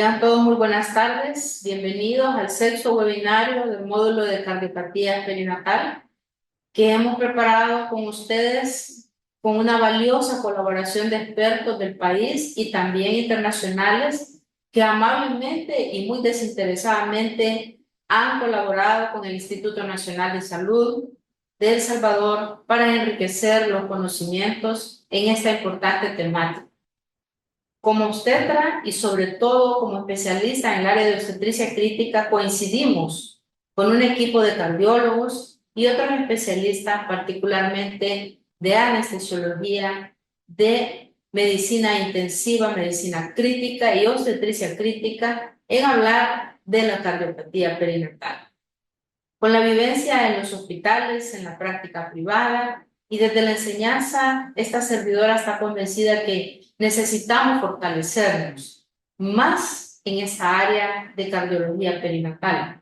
Tengan todos muy buenas tardes. Bienvenidos al sexto webinario del módulo de cardiopatía perinatal que hemos preparado con ustedes con una valiosa colaboración de expertos del país y también internacionales que amablemente y muy desinteresadamente han colaborado con el Instituto Nacional de Salud de El Salvador para enriquecer los conocimientos en esta importante temática. Como obstetra y sobre todo como especialista en el área de obstetricia crítica, coincidimos con un equipo de cardiólogos y otros especialistas, particularmente de anestesiología, de medicina intensiva, medicina crítica y obstetricia crítica, en hablar de la cardiopatía perinatal. Con la vivencia en los hospitales, en la práctica privada y desde la enseñanza, esta servidora está convencida que necesitamos fortalecernos más en esa área de cardiología perinatal.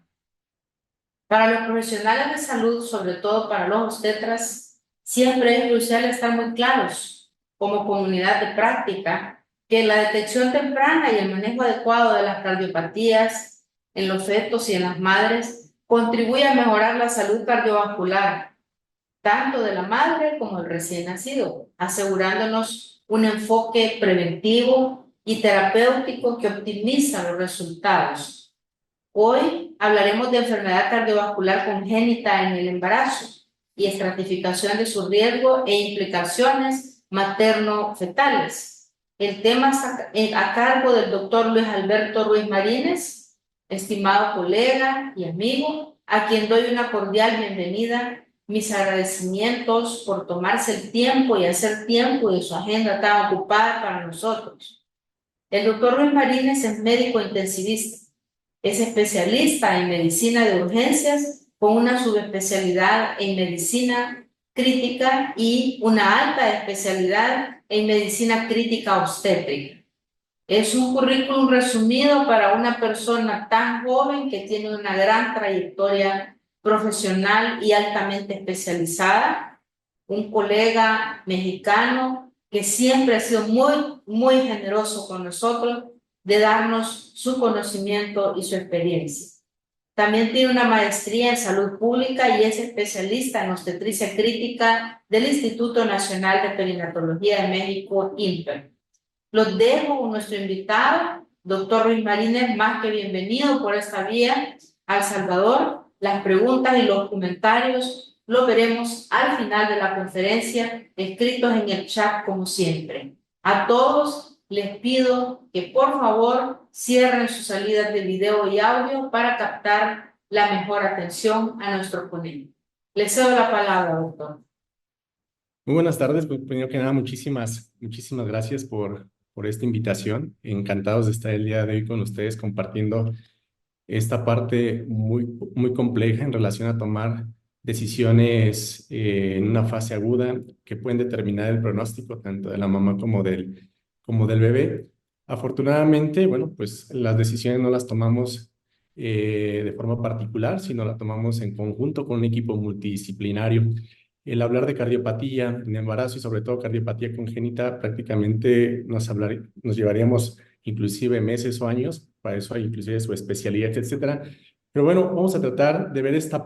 Para los profesionales de salud, sobre todo para los obstetras, siempre es crucial estar muy claros como comunidad de práctica que la detección temprana y el manejo adecuado de las cardiopatías en los fetos y en las madres contribuye a mejorar la salud cardiovascular, tanto de la madre como del recién nacido, asegurándonos un enfoque preventivo y terapéutico que optimiza los resultados. Hoy hablaremos de enfermedad cardiovascular congénita en el embarazo y estratificación de su riesgo e implicaciones materno-fetales. El tema a cargo del doctor Luis Alberto Ruiz Marínez, estimado colega y amigo, a quien doy una cordial bienvenida. Mis agradecimientos por tomarse el tiempo y hacer tiempo de su agenda tan ocupada para nosotros. El doctor Ruiz Marínez es médico intensivista. Es especialista en medicina de urgencias con una subespecialidad en medicina crítica y una alta especialidad en medicina crítica obstétrica. Es un currículum resumido para una persona tan joven que tiene una gran trayectoria profesional y altamente especializada. Un colega mexicano que siempre ha sido muy generoso con nosotros de darnos su conocimiento y su experiencia. También tiene una maestría en salud pública y es especialista en obstetricia crítica del Instituto Nacional de Perinatología de México, INPE. Los dejo con nuestro invitado, doctor Ruiz Marínez, más que bienvenido por esta vía a El Salvador. Las preguntas y los comentarios los veremos al final de la conferencia, escritos en el chat como siempre. A todos les pido que por favor cierren sus salidas de video y audio para captar la mejor atención a nuestro ponente. Les cedo la palabra, doctor. Muy buenas tardes. Pues, primero que nada, muchísimas gracias por esta invitación. Encantados de estar el día de hoy con ustedes compartiendo esta parte muy compleja en relación a tomar decisiones en una fase aguda que pueden determinar el pronóstico tanto de la mamá como del bebé. Afortunadamente, bueno, pues las decisiones no las tomamos de forma particular, sino las tomamos en conjunto con un equipo multidisciplinario. El hablar de cardiopatía en embarazo y sobre todo cardiopatía congénita prácticamente nos llevaríamos inclusive meses o años, para eso hay inclusive su especialidad, etcétera. Pero bueno, vamos a tratar de ver esta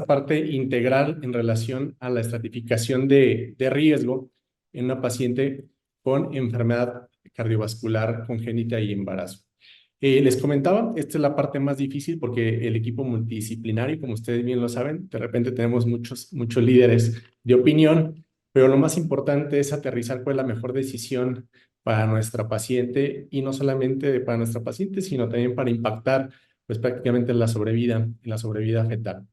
parte integral en relación a la estratificación de riesgo en una paciente con enfermedad cardiovascular congénita y embarazo. Les comentaba, esta es la parte más difícil porque el equipo multidisciplinario, como ustedes bien lo saben, de repente tenemos muchos líderes de opinión, pero lo más importante es aterrizar cuál es la mejor decisión para nuestra paciente y no solamente para nuestra paciente, sino también para impactar pues prácticamente en la sobrevida fetal.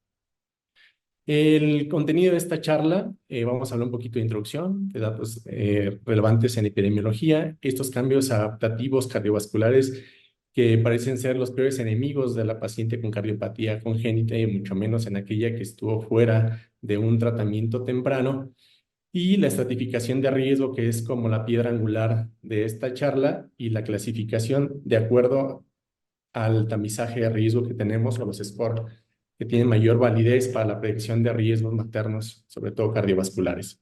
El contenido de esta charla, vamos a hablar un poquito de introducción, de datos relevantes en epidemiología, estos cambios adaptativos cardiovasculares que parecen ser los peores enemigos de la paciente con cardiopatía congénita y mucho menos en aquella que estuvo fuera de un tratamiento temprano, y la estratificación de riesgo, que es como la piedra angular de esta charla, y la clasificación de acuerdo al tamizaje de riesgo que tenemos o los scores que tienen mayor validez para la predicción de riesgos maternos, sobre todo cardiovasculares.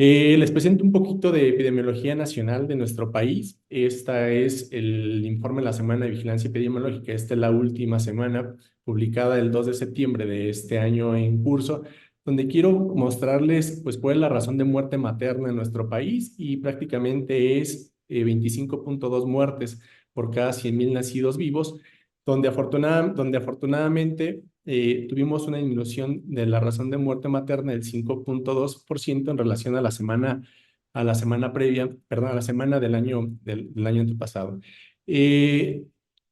Les presento un poquito de epidemiología nacional de nuestro país. Esta es el informe de la Semana de Vigilancia Epidemiológica. Esta es la última semana publicada el 2 de septiembre de este año en curso, donde quiero mostrarles pues, cuál es la razón de muerte materna en nuestro país y prácticamente es 25.2 muertes por cada 100.000 nacidos vivos, donde afortunadamente tuvimos una disminución de la razón de muerte materna del 5.2% en relación a la semana previa, perdón, a la semana del año antepasado. Eh,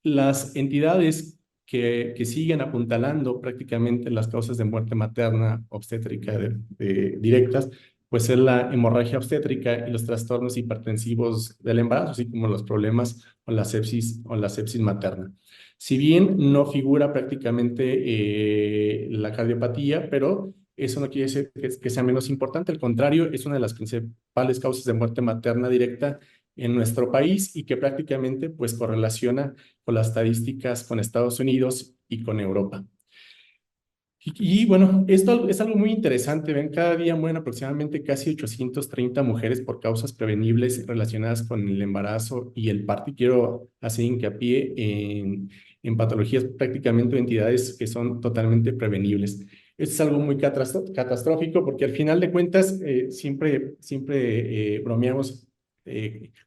las entidades que siguen apuntalando prácticamente las causas de muerte materna obstétrica directas, pues es la hemorragia obstétrica y los trastornos hipertensivos del embarazo, así como los problemas o la sepsis materna. Si bien no figura prácticamente la cardiopatía, pero eso no quiere decir que sea menos importante. Al contrario, es una de las principales causas de muerte materna directa en nuestro país y que prácticamente pues correlaciona con las estadísticas con Estados Unidos y con Europa. Bueno, esto es algo muy interesante. Ven, cada día mueren aproximadamente casi 830 mujeres por causas prevenibles relacionadas con el embarazo y el parto. Y quiero hacer hincapié en patologías prácticamente o entidades que son totalmente prevenibles. Esto es algo muy catastrófico porque al final de cuentas siempre bromeamos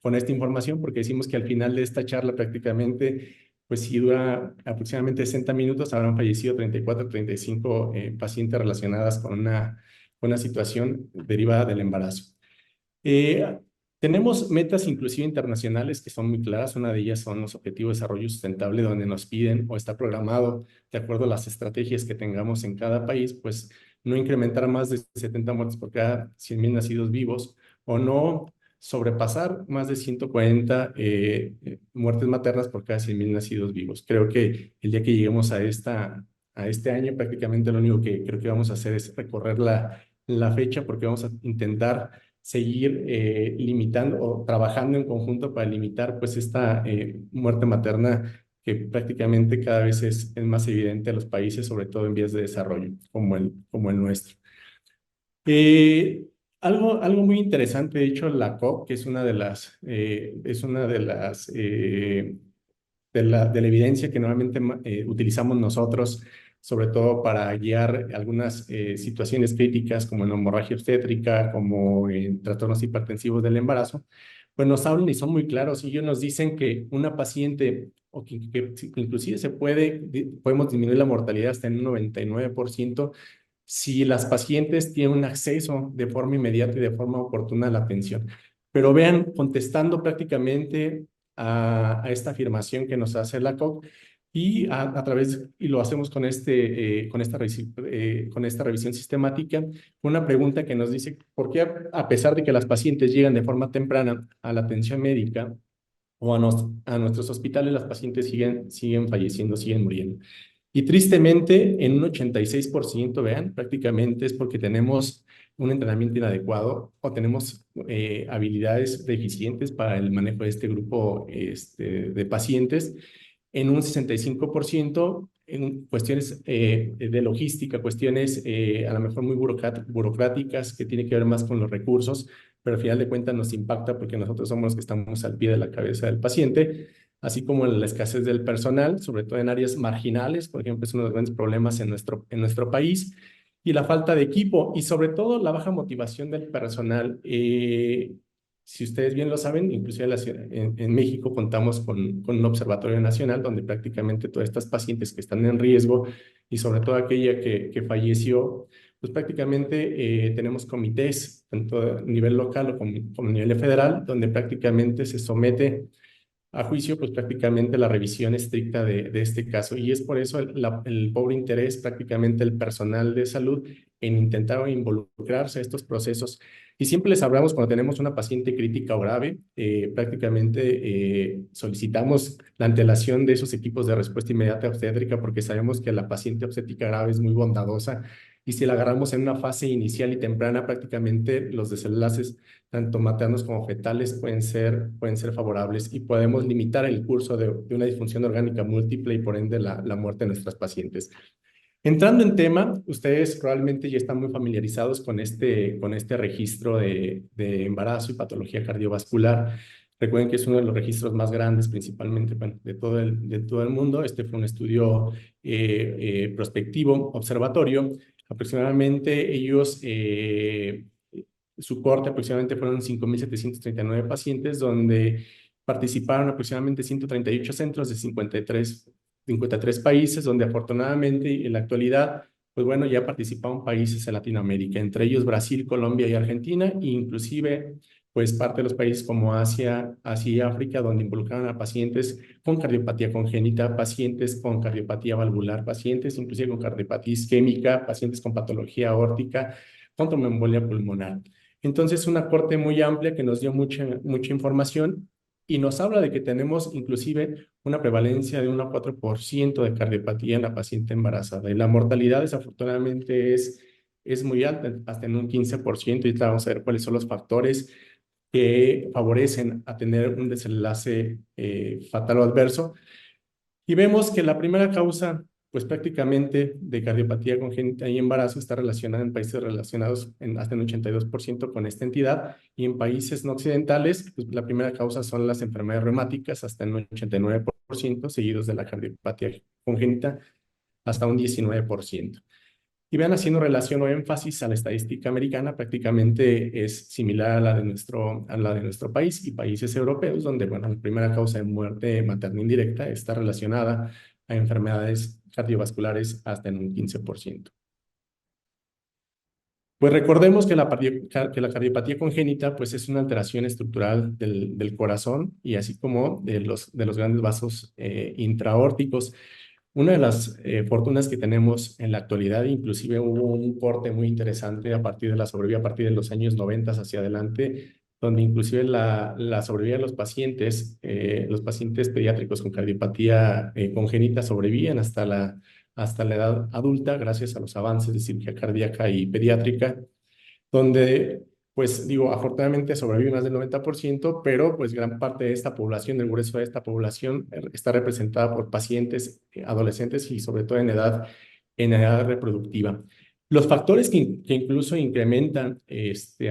con esta información porque decimos que al final de esta charla prácticamente pues si dura aproximadamente 60 minutos, habrán fallecido 34, 35 pacientes relacionadas con una situación derivada del embarazo. Eh, Tenemos metas inclusive internacionales que son muy claras. Una de ellas son los Objetivos de Desarrollo Sustentable, donde nos piden o está programado, de acuerdo a las estrategias que tengamos en cada país, pues no incrementar más de 70 muertes por cada 100.000 nacidos vivos o no sobrepasar más de 140 muertes maternas por cada 100.000 nacidos vivos. Creo que el día que lleguemos a este año, prácticamente lo único que creo que vamos a hacer es recorrer la fecha porque vamos a intentar seguir limitando o trabajando en conjunto para limitar pues esta muerte materna que prácticamente cada vez es más evidente en los países, sobre todo en vías de desarrollo, como el nuestro. Eh, algo muy interesante, de hecho, la COP, que es una de la evidencia que normalmente utilizamos nosotros, sobre todo para guiar algunas situaciones críticas como en hemorragia obstétrica, como en trastornos hipertensivos del embarazo, pues nos hablan y son muy claros. Y ellos nos dicen que una paciente, o que inclusive podemos disminuir la mortalidad hasta en un 99% si las pacientes tienen un acceso de forma inmediata y de forma oportuna a la atención. Pero vean, contestando prácticamente a esta afirmación que nos hace la COC y lo hacemos con esta revisión sistemática, una pregunta que nos dice, ¿por qué a pesar de que las pacientes llegan de forma temprana a la atención médica o a nuestros hospitales, las pacientes siguen falleciendo, siguen muriendo? Y tristemente, en un 86%, vean, prácticamente es porque tenemos un entrenamiento inadecuado o tenemos habilidades deficientes para el manejo de este grupo de pacientes. En un 65%, en cuestiones de logística, cuestiones a lo mejor muy burocráticas que tienen que ver más con los recursos, pero al final de cuentas nos impacta porque nosotros somos los que estamos al pie de la cabeza del paciente, así como la escasez del personal, sobre todo en áreas marginales, por ejemplo, es uno de los grandes problemas en nuestro país, y la falta de equipo, y sobre todo la baja motivación del personal. Si ustedes bien lo saben, inclusive en México contamos con un observatorio nacional donde prácticamente todas estas pacientes que están en riesgo y sobre todo aquella que falleció, pues prácticamente tenemos comités, tanto a nivel local como a nivel federal, donde prácticamente se somete a juicio, pues prácticamente la revisión estricta de este caso. Y es por eso el pobre interés prácticamente el personal de salud en intentar involucrarse a estos procesos. Y siempre les hablamos cuando tenemos una paciente crítica o grave, prácticamente solicitamos la antelación de esos equipos de respuesta inmediata obstétrica porque sabemos que la paciente obstétrica grave es muy bondadosa y si la agarramos en una fase inicial y temprana, prácticamente los desenlaces tanto maternos como fetales pueden ser favorables y podemos limitar el curso de una disfunción orgánica múltiple y por ende la muerte de nuestras pacientes. Entrando en tema, ustedes probablemente ya están muy familiarizados con este registro de embarazo y patología cardiovascular. Recuerden que es uno de los registros más grandes, principalmente bueno, de todo el mundo. Este fue un estudio prospectivo, observatorio. Aproximadamente su corte aproximadamente fueron 5.739 pacientes, donde participaron aproximadamente 138 centros de 53 países, donde afortunadamente en la actualidad, pues bueno, ya participaron países en Latinoamérica, entre ellos Brasil, Colombia y Argentina, e inclusive pues parte de los países como Asia y África, donde involucraron a pacientes con cardiopatía congénita, pacientes con cardiopatía valvular, pacientes inclusive con cardiopatía isquémica, pacientes con patología aórtica, con tromboembolia pulmonar. Entonces, una corte muy amplia que nos dio mucha información y nos habla de que tenemos inclusive una prevalencia de 1 a 4% de cardiopatía en la paciente embarazada. Y la mortalidad desafortunadamente es muy alta, hasta en un 15%. Y vamos a ver cuáles son los factores que favorecen a tener un desenlace fatal o adverso. Y vemos que la primera causa, pues prácticamente de cardiopatía congénita y embarazo está relacionada en países relacionados hasta en 82% con esta entidad, y en países no occidentales, pues la primera causa son las enfermedades reumáticas hasta en un 89%, seguidos de la cardiopatía congénita hasta un 19%. Y vean, haciendo relación o énfasis a la estadística americana, prácticamente es similar a la de nuestro país y países europeos, donde, bueno, la primera causa de muerte materna indirecta está relacionada a enfermedades cardiovasculares hasta en un 15%. Pues recordemos que que la cardiopatía congénita pues es una alteración estructural del corazón y así como de los grandes vasos intraórticos. Una de las fortunas que tenemos en la actualidad, inclusive hubo un corte muy interesante a partir de la sobrevida, a partir de los años 90 hacia adelante, donde inclusive la sobrevida de los pacientes pediátricos con cardiopatía congénita sobrevivían hasta la edad adulta gracias a los avances de cirugía cardíaca y pediátrica, donde, pues digo, afortunadamente sobrevive más del 90%, pero pues gran parte de esta población, el grueso de esta población, está representada por pacientes adolescentes y sobre todo en edad reproductiva. Los factores que incluso incrementan,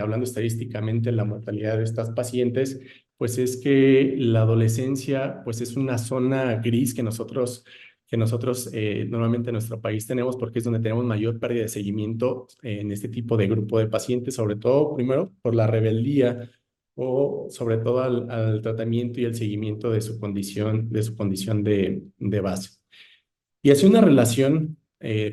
hablando estadísticamente, la mortalidad de estas pacientes, pues es que la adolescencia, pues es una zona gris que nosotros normalmente en nuestro país tenemos, porque es donde tenemos mayor pérdida de seguimiento en este tipo de grupo de pacientes, sobre todo primero por la rebeldía o sobre todo al tratamiento y el seguimiento de su condición de base. Y hace una relación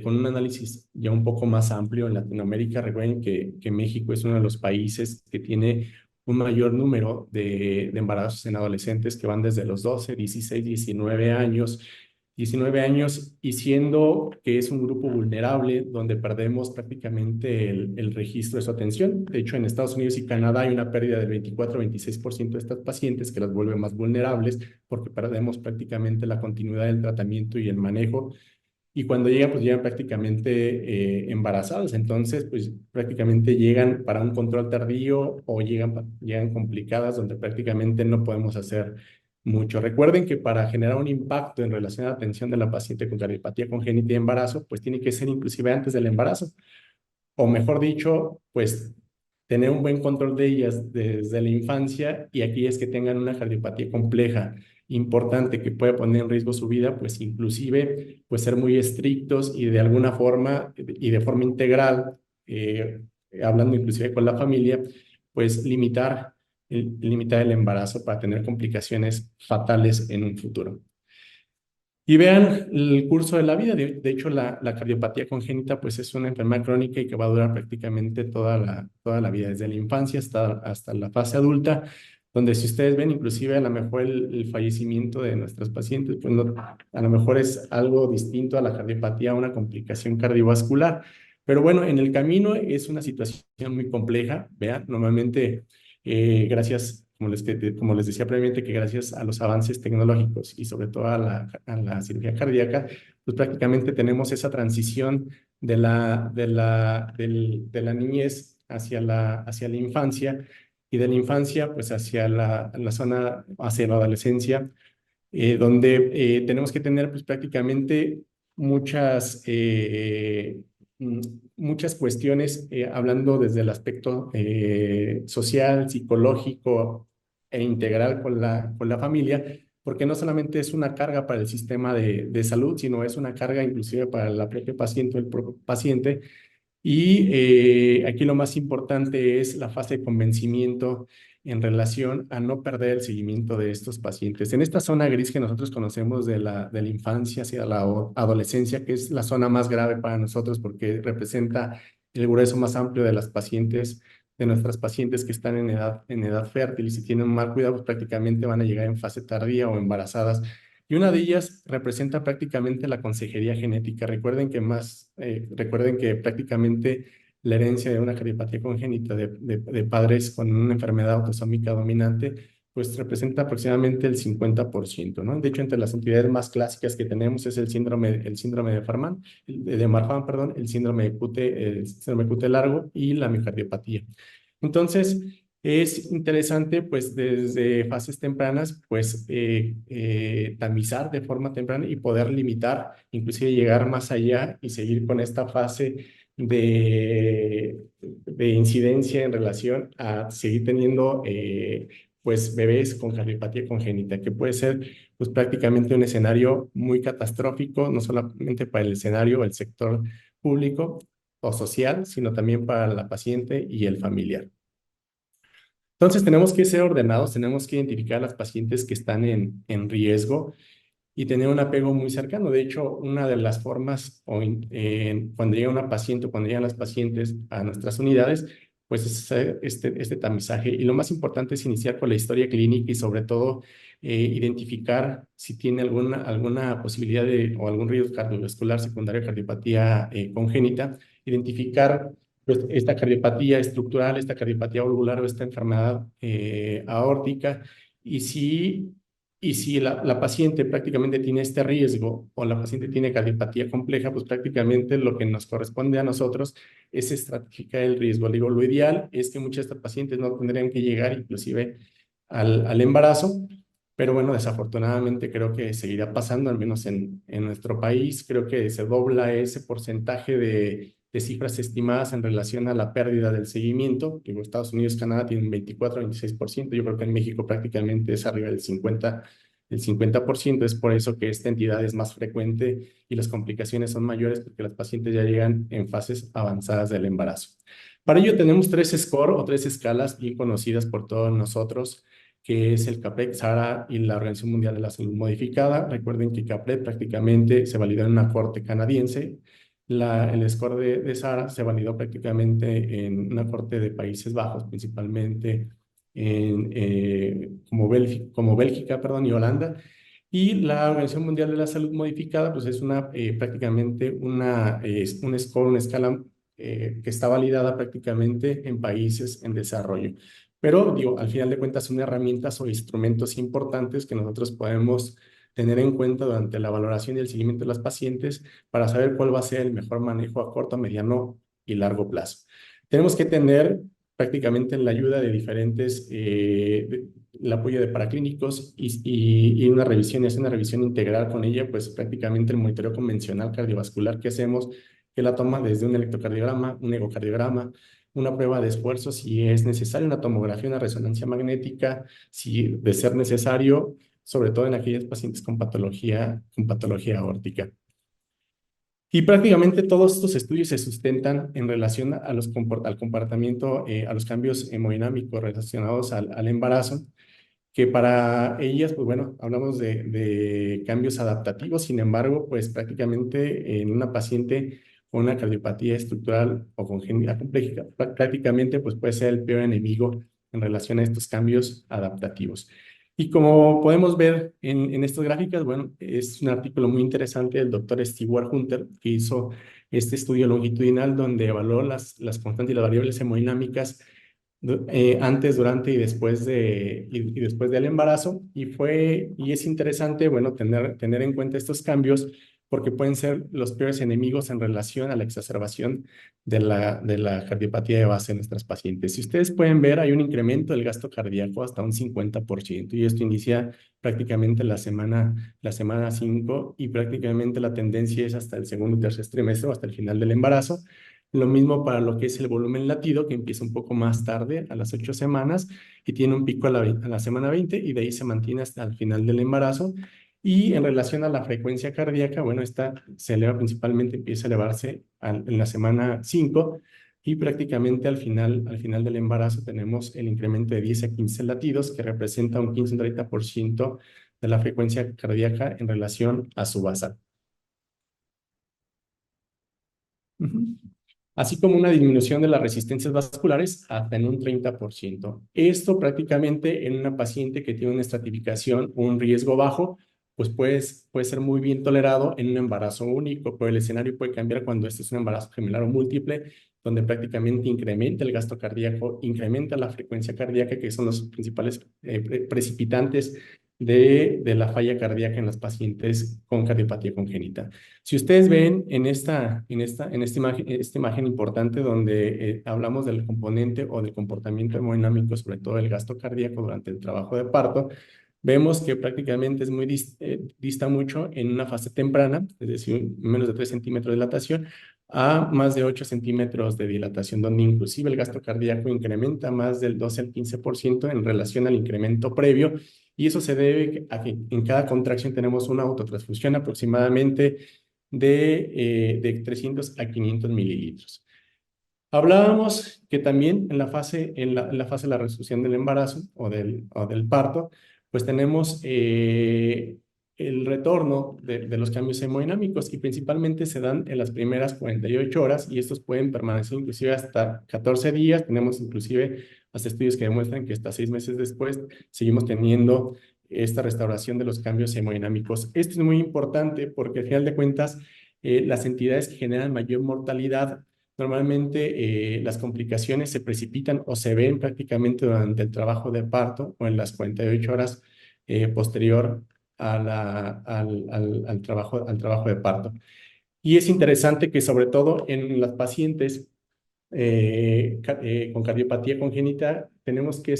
con un análisis ya un poco más amplio en Latinoamérica. Recuerden que México es uno de los países que tiene un mayor número de embarazos en adolescentes que van desde los 12, 16, 19 años, y siendo que es un grupo vulnerable donde perdemos prácticamente el registro de su atención. De hecho, en Estados Unidos y Canadá hay una pérdida del 24-26% de estas pacientes, que las vuelve más vulnerables porque perdemos prácticamente la continuidad del tratamiento y el manejo. Y cuando llegan, pues llegan prácticamente embarazadas. Entonces, pues prácticamente llegan para un control tardío o llegan complicadas donde prácticamente no podemos hacer mucho. Recuerden que para generar un impacto en relación a la atención de la paciente con cardiopatía congénita y embarazo, pues tiene que ser inclusive antes del embarazo. O mejor dicho, pues tener un buen control de ellas desde la infancia, y aquellas que tengan una cardiopatía compleja, importante, que puede poner en riesgo su vida, pues inclusive pues ser muy estrictos y de alguna forma y de forma integral, hablando inclusive con la familia, pues limitar el embarazo para tener complicaciones fatales en un futuro. Y vean el curso de la vida. De hecho, la cardiopatía congénita pues es una enfermedad crónica y que va a durar prácticamente toda la vida, desde la infancia hasta la fase adulta, donde si ustedes ven inclusive a lo mejor el fallecimiento de nuestros pacientes, pues no, a lo mejor es algo distinto a la cardiopatía, una complicación cardiovascular. Pero bueno, en el camino es una situación muy compleja. Vean, normalmente gracias, como les decía previamente, que gracias a los avances tecnológicos y sobre todo a la cirugía cardíaca, pues prácticamente tenemos esa transición de la niñez hacia la infancia, y de la infancia pues hacia la zona, hacia la adolescencia, donde tenemos que tener pues prácticamente muchas, mm, muchas cuestiones, hablando desde el aspecto social, psicológico e integral con la familia, porque no solamente es una carga para el sistema de salud, sino es una carga inclusive para la propia paciente o el propio paciente. Y aquí lo más importante es la fase de convencimiento en relación a no perder el seguimiento de estos pacientes. En esta zona gris que nosotros conocemos de la infancia hacia la adolescencia, que es la zona más grave para nosotros porque representa el grueso más amplio de las pacientes, de nuestras pacientes que están en edad fértil y si tienen mal cuidado, pues prácticamente van a llegar en fase tardía o embarazadas. Y una de ellas representa prácticamente la consejería genética. Recuerden que prácticamente la herencia de una cardiopatía congénita de padres con una enfermedad autosómica dominante, pues representa aproximadamente el 50%, ¿no? De hecho, entre las entidades más clásicas que tenemos es el síndrome de Marfan, perdón, el síndrome QT largo y la miocardiopatía. Entonces, es interesante, pues, desde fases tempranas, pues, tamizar de forma temprana y poder limitar, inclusive llegar más allá y seguir con esta fase de incidencia en relación a seguir teniendo, pues, bebés con cardiopatía congénita, que puede ser, pues, prácticamente un escenario muy catastrófico, no solamente para el escenario, el sector público o social, sino también para la paciente y el familiar. Entonces tenemos que ser ordenados, tenemos que identificar a las pacientes que están en riesgo y tener un apego muy cercano. De hecho, una de las formas, cuando llega una paciente o cuando llegan las pacientes a nuestras unidades, pues es hacer este tamizaje. Y lo más importante es iniciar con la historia clínica y sobre todo identificar si tiene alguna posibilidad o algún riesgo cardiovascular secundario, cardiopatía congénita, identificar pues, esta cardiopatía estructural, esta cardiopatía valvular o esta enfermedad aórtica. Y si la paciente prácticamente tiene este riesgo o la paciente tiene cardiopatía compleja, pues prácticamente lo que nos corresponde a nosotros es estratificar el riesgo. Digo, lo ideal es que muchas de estas pacientes no tendrían que llegar inclusive al embarazo, pero bueno, desafortunadamente creo que seguirá pasando, al menos en nuestro país. Creo que se dobla ese porcentaje de cifras estimadas en relación a la pérdida del seguimiento. Digo, Estados Unidos y Canadá tienen 24-26%. Yo creo que en México prácticamente es arriba del 50%. Es por eso que esta entidad es más frecuente y las complicaciones son mayores porque las pacientes ya llegan en fases avanzadas del embarazo. Para ello tenemos tres score o tres escalas bien conocidas por todos nosotros, que es el CAPRET, SARA y la Organización Mundial de la Salud Modificada. Recuerden que CAPRET prácticamente se validó en una corte canadiense. El score de SARA se validó prácticamente en una corte de Países Bajos, principalmente como Bélgica, perdón, y Holanda. Y la Organización Mundial de la Salud Modificada, pues es prácticamente un score, una escala que está validada prácticamente en países en desarrollo. Pero, digo, al final de cuentas son herramientas o instrumentos importantes que nosotros podemos tener en cuenta durante la valoración y el seguimiento de las pacientes para saber cuál va a ser el mejor manejo a corto, mediano y largo plazo. Tenemos que tener prácticamente la ayuda de diferentes, el apoyo de paraclínicos y una revisión, y hacer una revisión integral con ella, pues prácticamente el monitoreo convencional cardiovascular que hacemos, que la toma desde un electrocardiograma, un ecocardiograma, una prueba de esfuerzo si es necesario, una tomografía, una resonancia magnética, si de ser necesario, sobre todo en aquellos pacientes con patología aórtica. Y prácticamente todos estos estudios se sustentan en relación al comportamiento, a los cambios hemodinámicos relacionados al embarazo, que para ellas, pues bueno, hablamos de cambios adaptativos. Sin embargo, pues prácticamente en una paciente con una cardiopatía estructural o congénita compleja, prácticamente pues puede ser el peor enemigo en relación a estos cambios adaptativos. Y como podemos ver en estas gráficas, bueno, es un artículo muy interesante del doctor Stewart Hunter, que hizo este estudio longitudinal donde evaluó las constantes y las variables hemodinámicas antes, durante y después del embarazo. Y es interesante, bueno, tener en cuenta estos cambios porque pueden ser los peores enemigos en relación a la exacerbación de la cardiopatía de base en nuestras pacientes. Si ustedes pueden ver, hay un incremento del gasto cardíaco hasta un 50%, y esto inicia prácticamente la semana 5, y prácticamente la tendencia es hasta el segundo y tercer trimestre o hasta el final del embarazo. Lo mismo para lo que es el volumen latido, que empieza un poco más tarde, a las 8 semanas, y tiene un pico a la semana 20, y de ahí se mantiene hasta el final del embarazo. Y en relación a la frecuencia cardíaca, bueno, esta se eleva principalmente, empieza a elevarse en la semana 5, y prácticamente al final del embarazo tenemos el incremento de 10 a 15 latidos, que representa un 15 o 30% de la frecuencia cardíaca en relación a su basal. Ujú. Así como una disminución de las resistencias vasculares hasta en un 30%. Esto prácticamente en una paciente que tiene una estratificación o un riesgo bajo, pues puede ser muy bien tolerado en un embarazo único, pero el escenario puede cambiar cuando este es un embarazo gemelar o múltiple, donde prácticamente incrementa el gasto cardíaco, incrementa la frecuencia cardíaca, que son los principales precipitantes de la falla cardíaca en las pacientes con cardiopatía congénita. Si ustedes ven en esta imagen importante, donde hablamos del componente o del comportamiento hemodinámico, sobre todo el gasto cardíaco durante el trabajo de parto, vemos que prácticamente dista mucho en una fase temprana, es decir, menos de 3 centímetros de dilatación, a más de 8 centímetros de dilatación, donde inclusive el gasto cardíaco incrementa más del 12 al 15% en relación al incremento previo, y eso se debe a que en cada contracción tenemos una autotransfusión aproximadamente de 300 a 500 mililitros. Hablábamos que también en la fase de la resolución del embarazo o del parto, pues tenemos el retorno de los cambios hemodinámicos, y principalmente se dan en las primeras 48 horas, y estos pueden permanecer inclusive hasta 14 días. Tenemos inclusive hasta estudios que demuestran que hasta 6 meses después seguimos teniendo esta restauración de los cambios hemodinámicos. Esto es muy importante porque al final de cuentas, las entidades que generan mayor mortalidad, normalmente las complicaciones se precipitan o se ven prácticamente durante el trabajo de parto o en las 48 horas posterior al trabajo de parto. Y es interesante que sobre todo en las pacientes con cardiopatía congénita tenemos que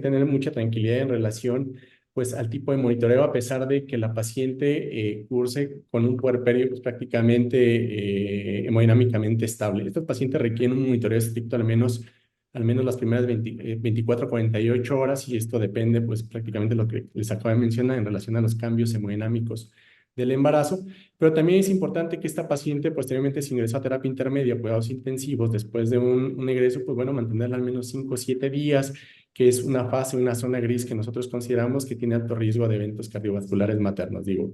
tener mucha tranquilidad en relación, pues, al tipo de monitoreo, a pesar de que la paciente curse con un puerperio, pues, prácticamente hemodinámicamente estable. Estos pacientes requieren un monitoreo estricto al menos las primeras 24 a 48 horas, y esto depende, pues, prácticamente de lo que les acabo de mencionar en relación a los cambios hemodinámicos del embarazo. Pero también es importante que esta paciente posteriormente se ingresó a terapia intermedia, cuidados intensivos, después de un egreso, pues bueno, mantenerla al menos 5 o 7 días, que es una fase, una zona gris que nosotros consideramos que tiene alto riesgo de eventos cardiovasculares maternos. Digo,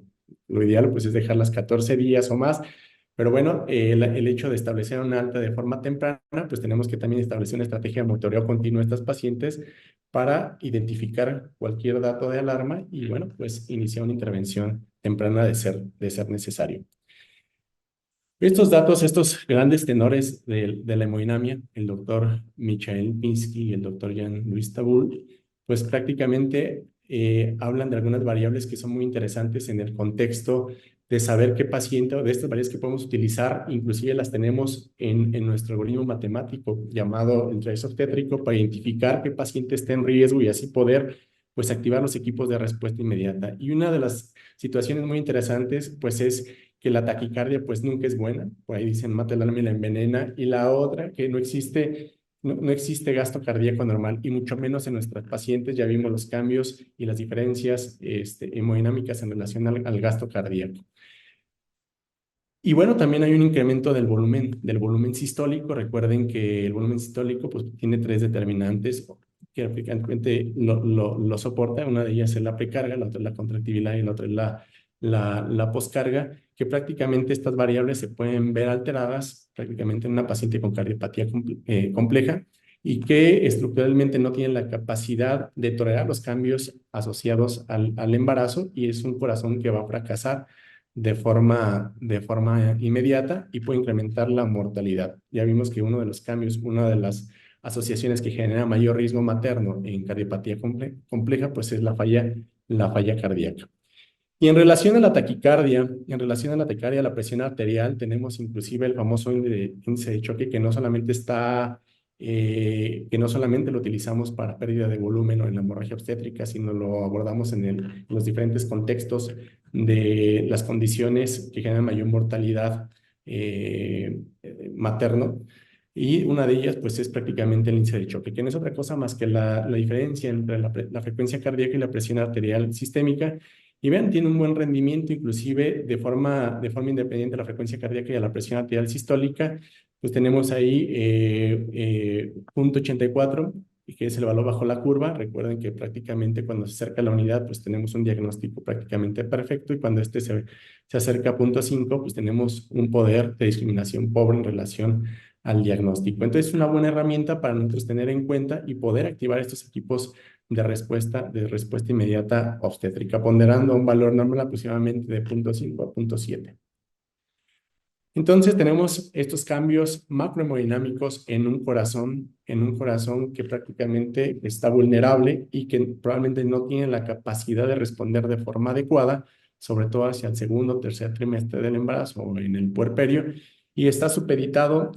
lo ideal pues es dejarlas 14 días o más, pero bueno, el hecho de establecer una alta de forma temprana, pues tenemos que también establecer una estrategia de monitoreo continuo a estas pacientes para identificar cualquier dato de alarma y, bueno, pues iniciar una intervención temprana de ser necesario. Estos datos, estos grandes tenores de la hemodinamia, el doctor Michael Pinsky y el doctor Jean-Louis Tabul, pues prácticamente hablan de algunas variables que son muy interesantes en el contexto de saber qué paciente, o de estas variables que podemos utilizar, inclusive las tenemos en nuestro algoritmo matemático llamado el trace obstétrico, para identificar qué paciente está en riesgo y así poder, pues, activar los equipos de respuesta inmediata. Y una de las situaciones muy interesantes, pues, es que la taquicardia pues nunca es buena, por ahí dicen mata el alma y la envenena, y la otra, que no existe gasto cardíaco normal, y mucho menos en nuestras pacientes. Ya vimos los cambios y las diferencias hemodinámicas en relación al gasto cardíaco. Y bueno, también hay un incremento del volumen sistólico. Recuerden que el volumen sistólico pues tiene 3 determinantes que frecuentemente lo soporta. Una de ellas es la precarga, la otra es la contractibilidad y la otra es la poscarga, que prácticamente estas variables se pueden ver alteradas prácticamente en una paciente con cardiopatía compleja, y que estructuralmente no tienen la capacidad de tolerar los cambios asociados al embarazo, y es un corazón que va a fracasar de forma inmediata y puede incrementar la mortalidad. Ya vimos que uno de los cambios, una de las asociaciones que genera mayor riesgo materno en cardiopatía compleja, pues es la falla cardíaca. Y en relación a la taquicardia, la presión arterial, tenemos inclusive el famoso índice de choque que no solamente lo utilizamos para pérdida de volumen o en la hemorragia obstétrica, sino lo abordamos en los diferentes contextos de las condiciones que generan mayor mortalidad materno. Y una de ellas, pues, es prácticamente el índice de choque, que no es otra cosa más que la diferencia entre la frecuencia cardíaca y la presión arterial sistémica. Y vean, tiene un buen rendimiento, inclusive de forma independiente de la frecuencia cardíaca y a la presión arterial sistólica. Pues tenemos ahí 0.84, y que es el valor bajo la curva. Recuerden que prácticamente cuando se acerca a la unidad, pues tenemos un diagnóstico prácticamente perfecto, y cuando este se acerca a 0.5, pues tenemos un poder de discriminación pobre en relación al diagnóstico. Entonces, es una buena herramienta para nosotros tener en cuenta y poder activar estos equipos de respuesta inmediata obstétrica, ponderando un valor normal aproximadamente de 0.5 a 0.7. Entonces tenemos estos cambios macrohemodinámicos en un corazón que prácticamente está vulnerable y que probablemente no tiene la capacidad de responder de forma adecuada, sobre todo hacia el segundo o tercer trimestre del embarazo o en el puerperio, y está supeditado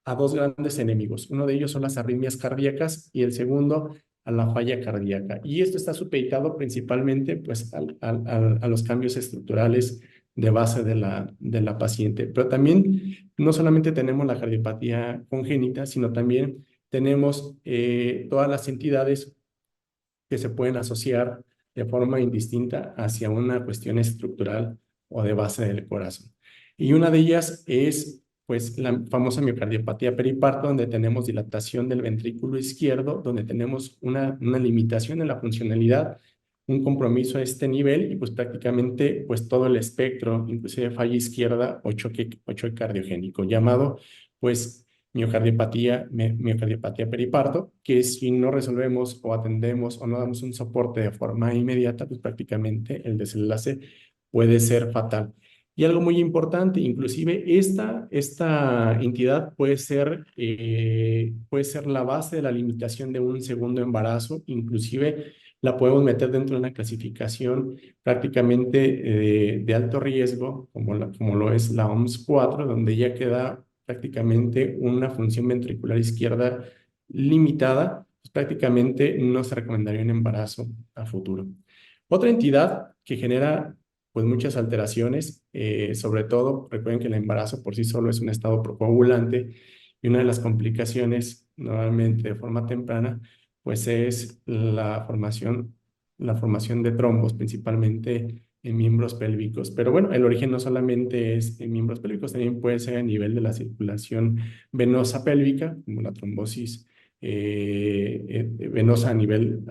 a dos grandes enemigos. Uno de ellos son las arritmias cardíacas y el segundo a la falla cardíaca. Y esto está supeditado principalmente, pues, a los cambios estructurales de base de la paciente. Pero también no solamente tenemos la cardiopatía congénita, sino también tenemos todas las entidades que se pueden asociar de forma indistinta hacia una cuestión estructural o de base del corazón. Y una de ellas es, pues, la famosa miocardiopatía periparto, donde tenemos dilatación del ventrículo izquierdo, donde tenemos una limitación en la funcionalidad, un compromiso a este nivel, y pues prácticamente pues todo el espectro, inclusive falla izquierda o choque cardiogénico, llamado pues miocardiopatía periparto, que si no resolvemos o atendemos o no damos un soporte de forma inmediata, pues prácticamente el desenlace puede ser fatal. Y algo muy importante, inclusive esta entidad puede ser la base de la limitación de un segundo embarazo. Inclusive la podemos meter dentro de una clasificación prácticamente de alto riesgo, como lo es la OMS 4, donde ya queda prácticamente una función ventricular izquierda limitada. Pues prácticamente no se recomendaría un embarazo a futuro. Otra entidad que genera pues muchas alteraciones, sobre todo recuerden que el embarazo por sí solo es un estado procoagulante, y una de las complicaciones normalmente de forma temprana pues es la formación de trombos, principalmente en miembros pélvicos. Pero bueno, el origen no solamente es en miembros pélvicos, también puede ser a nivel de la circulación venosa pélvica, como la trombosis venosa a nivel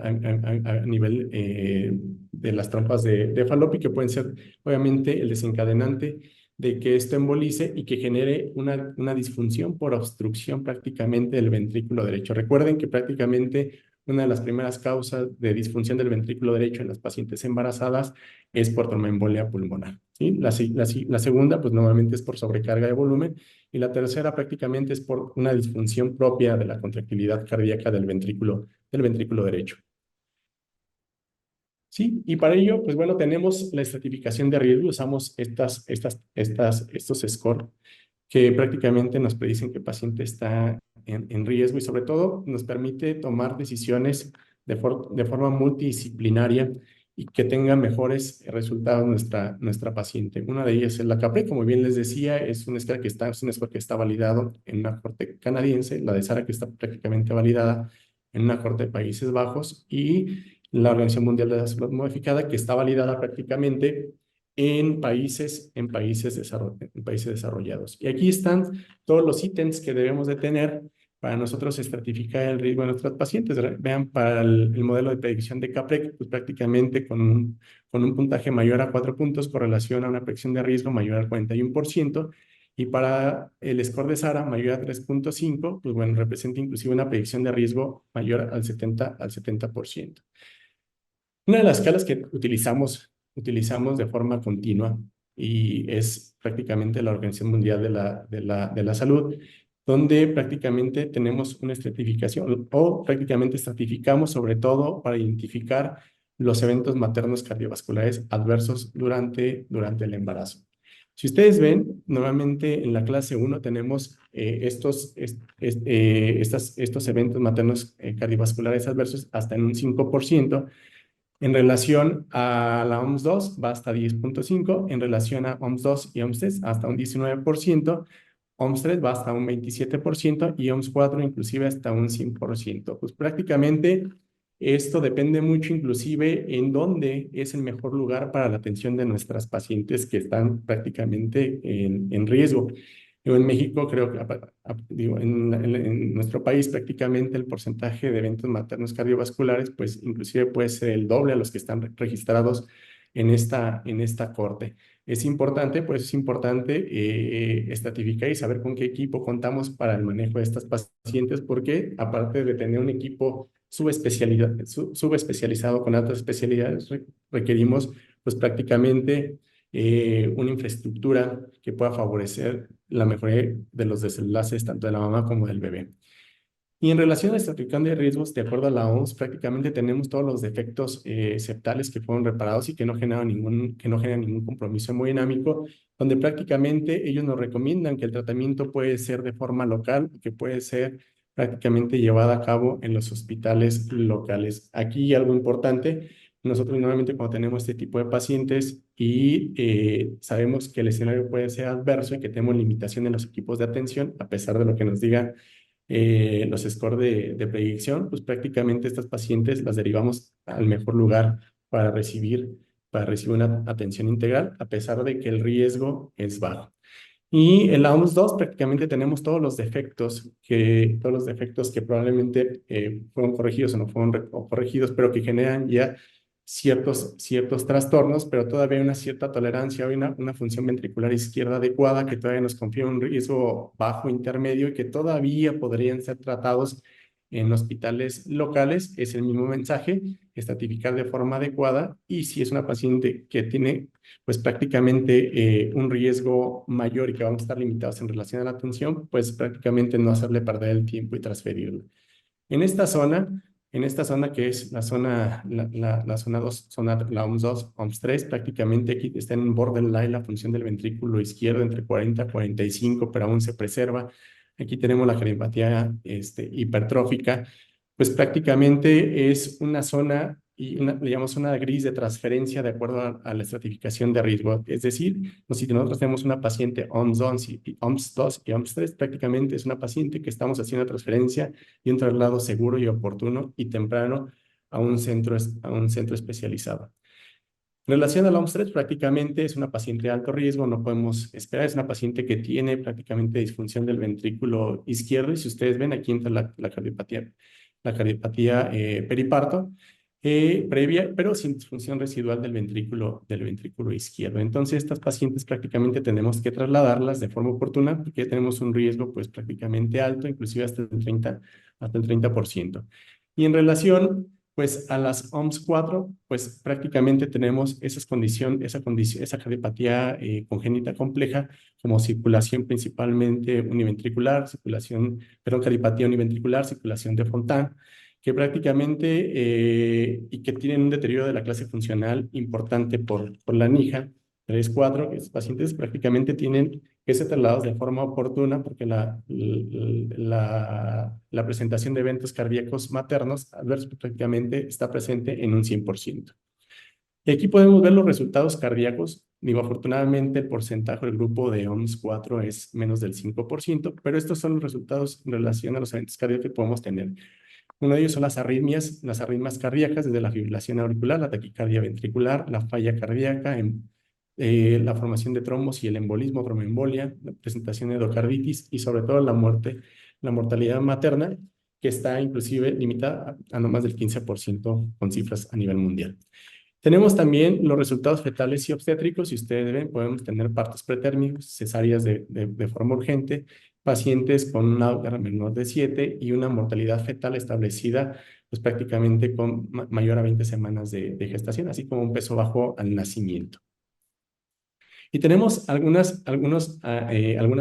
de las trompas de Fallopi, que pueden ser obviamente el desencadenante de que esto embolice y que genere una disfunción por obstrucción prácticamente del ventrículo derecho. Recuerden que prácticamente una de las primeras causas de disfunción del ventrículo derecho en las pacientes embarazadas es por tromboembolia pulmonar, ¿sí? La segunda, pues normalmente es por sobrecarga de volumen, y la tercera prácticamente es por una disfunción propia de la contractilidad cardíaca del ventrículo derecho. Sí, y para ello, pues bueno, tenemos la estratificación de riesgo. Usamos estos scores que prácticamente nos predicen que el paciente está en riesgo, y sobre todo nos permite tomar decisiones de forma multidisciplinaria y que tenga mejores resultados nuestra paciente. Una de ellas es la CAPRE, como bien les decía, es un score que está validado en una corte canadiense, la de SARA que está prácticamente validada en una corte de Países Bajos, y la Organización Mundial de la Salud Modificada, que está validada prácticamente en países desarrollados. Y aquí están todos los ítems que debemos de tener para nosotros estratificar el riesgo de nuestros pacientes. Vean, para el modelo de predicción de CAPREC, pues prácticamente con un puntaje mayor a 4 puntos correlaciona una predicción de riesgo mayor al 41%, y para el score de SARA mayor a 3.5, pues bueno, representa inclusive una predicción de riesgo mayor al 70%. Una de las escalas que utilizamos de forma continua, y es prácticamente la Organización Mundial de la Salud, donde prácticamente tenemos una estratificación o prácticamente estratificamos sobre todo para identificar los eventos maternos cardiovasculares adversos durante el embarazo. Si ustedes ven, normalmente en la clase 1 tenemos estos eventos maternos cardiovasculares adversos hasta en un 5%. En relación a la OMS 2 va hasta 10.5%, en relación a OMS 2 y OMS 3 hasta un 19%, OMS 3 va hasta un 27% y OMS 4 inclusive hasta un 100%. Pues prácticamente esto depende mucho inclusive en dónde es el mejor lugar para la atención de nuestras pacientes que están prácticamente en riesgo. Yo en México creo que, digo, en nuestro país prácticamente el porcentaje de eventos maternos cardiovasculares, pues inclusive puede ser el doble a los que están registrados en esta corte. Es importante, pues es importante estratificar y saber con qué equipo contamos para el manejo de estas pacientes, porque aparte de tener un equipo subespecializado con altas especialidades, requerimos pues prácticamente una infraestructura que pueda favorecer la mejoría de los desenlaces tanto de la mamá como del bebé. Y en relación a la estratificación de riesgos, de acuerdo a la OMS, prácticamente tenemos todos los defectos septales que fueron reparados y que no generan ningún compromiso hemodinámico, donde prácticamente ellos nos recomiendan que el tratamiento puede ser de forma local, que puede ser prácticamente llevado a cabo en los hospitales locales. Aquí algo importante, nosotros normalmente cuando tenemos este tipo de pacientes y sabemos que el escenario puede ser adverso y que tenemos limitación en los equipos de atención, a pesar de lo que nos diga los scores de predicción, pues prácticamente estas pacientes las derivamos al mejor lugar para recibir una atención integral, a pesar de que el riesgo es bajo. Y en la OMS 2 prácticamente tenemos todos los defectos que probablemente fueron corregidos o no fueron corregidos, pero que generan ya ciertos trastornos, pero todavía hay una cierta tolerancia, hay una función ventricular izquierda adecuada que todavía nos confía un riesgo bajo intermedio y que todavía podrían ser tratados en hospitales locales. Es el mismo mensaje, estratificar de forma adecuada, y si es una paciente que tiene pues prácticamente un riesgo mayor y que vamos a estar limitados en relación a la atención, pues prácticamente no hacerle perder el tiempo y transferirlo. En esta zona, que es la zona 2, la OMS 2, OMS 3, prácticamente aquí está en borderline la función del ventrículo izquierdo entre 40 y 45, pero aún se preserva. Aquí tenemos la cardiopatía hipertrófica, pues prácticamente es una zona y le llamamos una gris de transferencia de acuerdo a la estratificación de riesgo. Es decir, si nosotros tenemos una paciente OMS 2 y OMS 2 y OMS 3, prácticamente es una paciente que estamos haciendo transferencia y un traslado seguro y oportuno y temprano a un centro especializado. En relación a la OMS 3, prácticamente es una paciente de alto riesgo, no podemos esperar, es una paciente que tiene prácticamente disfunción del ventrículo izquierdo, y si ustedes ven, aquí entra la cardiopatía periparto previa, pero sin disfunción residual del ventrículo izquierdo. Entonces, estas pacientes prácticamente tenemos que trasladarlas de forma oportuna porque tenemos un riesgo pues prácticamente alto, inclusive hasta el 30%. Y en relación pues a las OMS 4, pues prácticamente tenemos esa cardiopatía congénita compleja como circulación principalmente univentricular, cardiopatía univentricular, circulación de Fontan, que prácticamente y que tienen un deterioro de la clase funcional importante por la NIJA 3-4, que estos pacientes prácticamente tienen que ser trasladados de forma oportuna porque la presentación de eventos cardíacos maternos adversos prácticamente está presente en un 100%. Y aquí podemos ver los resultados cardíacos. Digo, afortunadamente el porcentaje del grupo de OMS 4 es menos del 5%, pero estos son los resultados en relación a los eventos cardíacos que podemos tener. Uno de ellos son las arritmias cardíacas, desde la fibrilación auricular, la taquicardia ventricular, la falla cardíaca, la formación de trombos y el embolismo, tromboembolia, la presentación de endocarditis y sobre todo la mortalidad materna, que está inclusive limitada a no más del 15% con cifras a nivel mundial. Tenemos también los resultados fetales y obstétricos. Si ustedes ven, podemos tener partos pretérmicos, cesáreas de forma urgente, pacientes con una R menor de 7 y una mortalidad fetal establecida pues prácticamente con mayor a 20 semanas de gestación, así como un peso bajo al nacimiento. Y tenemos algunas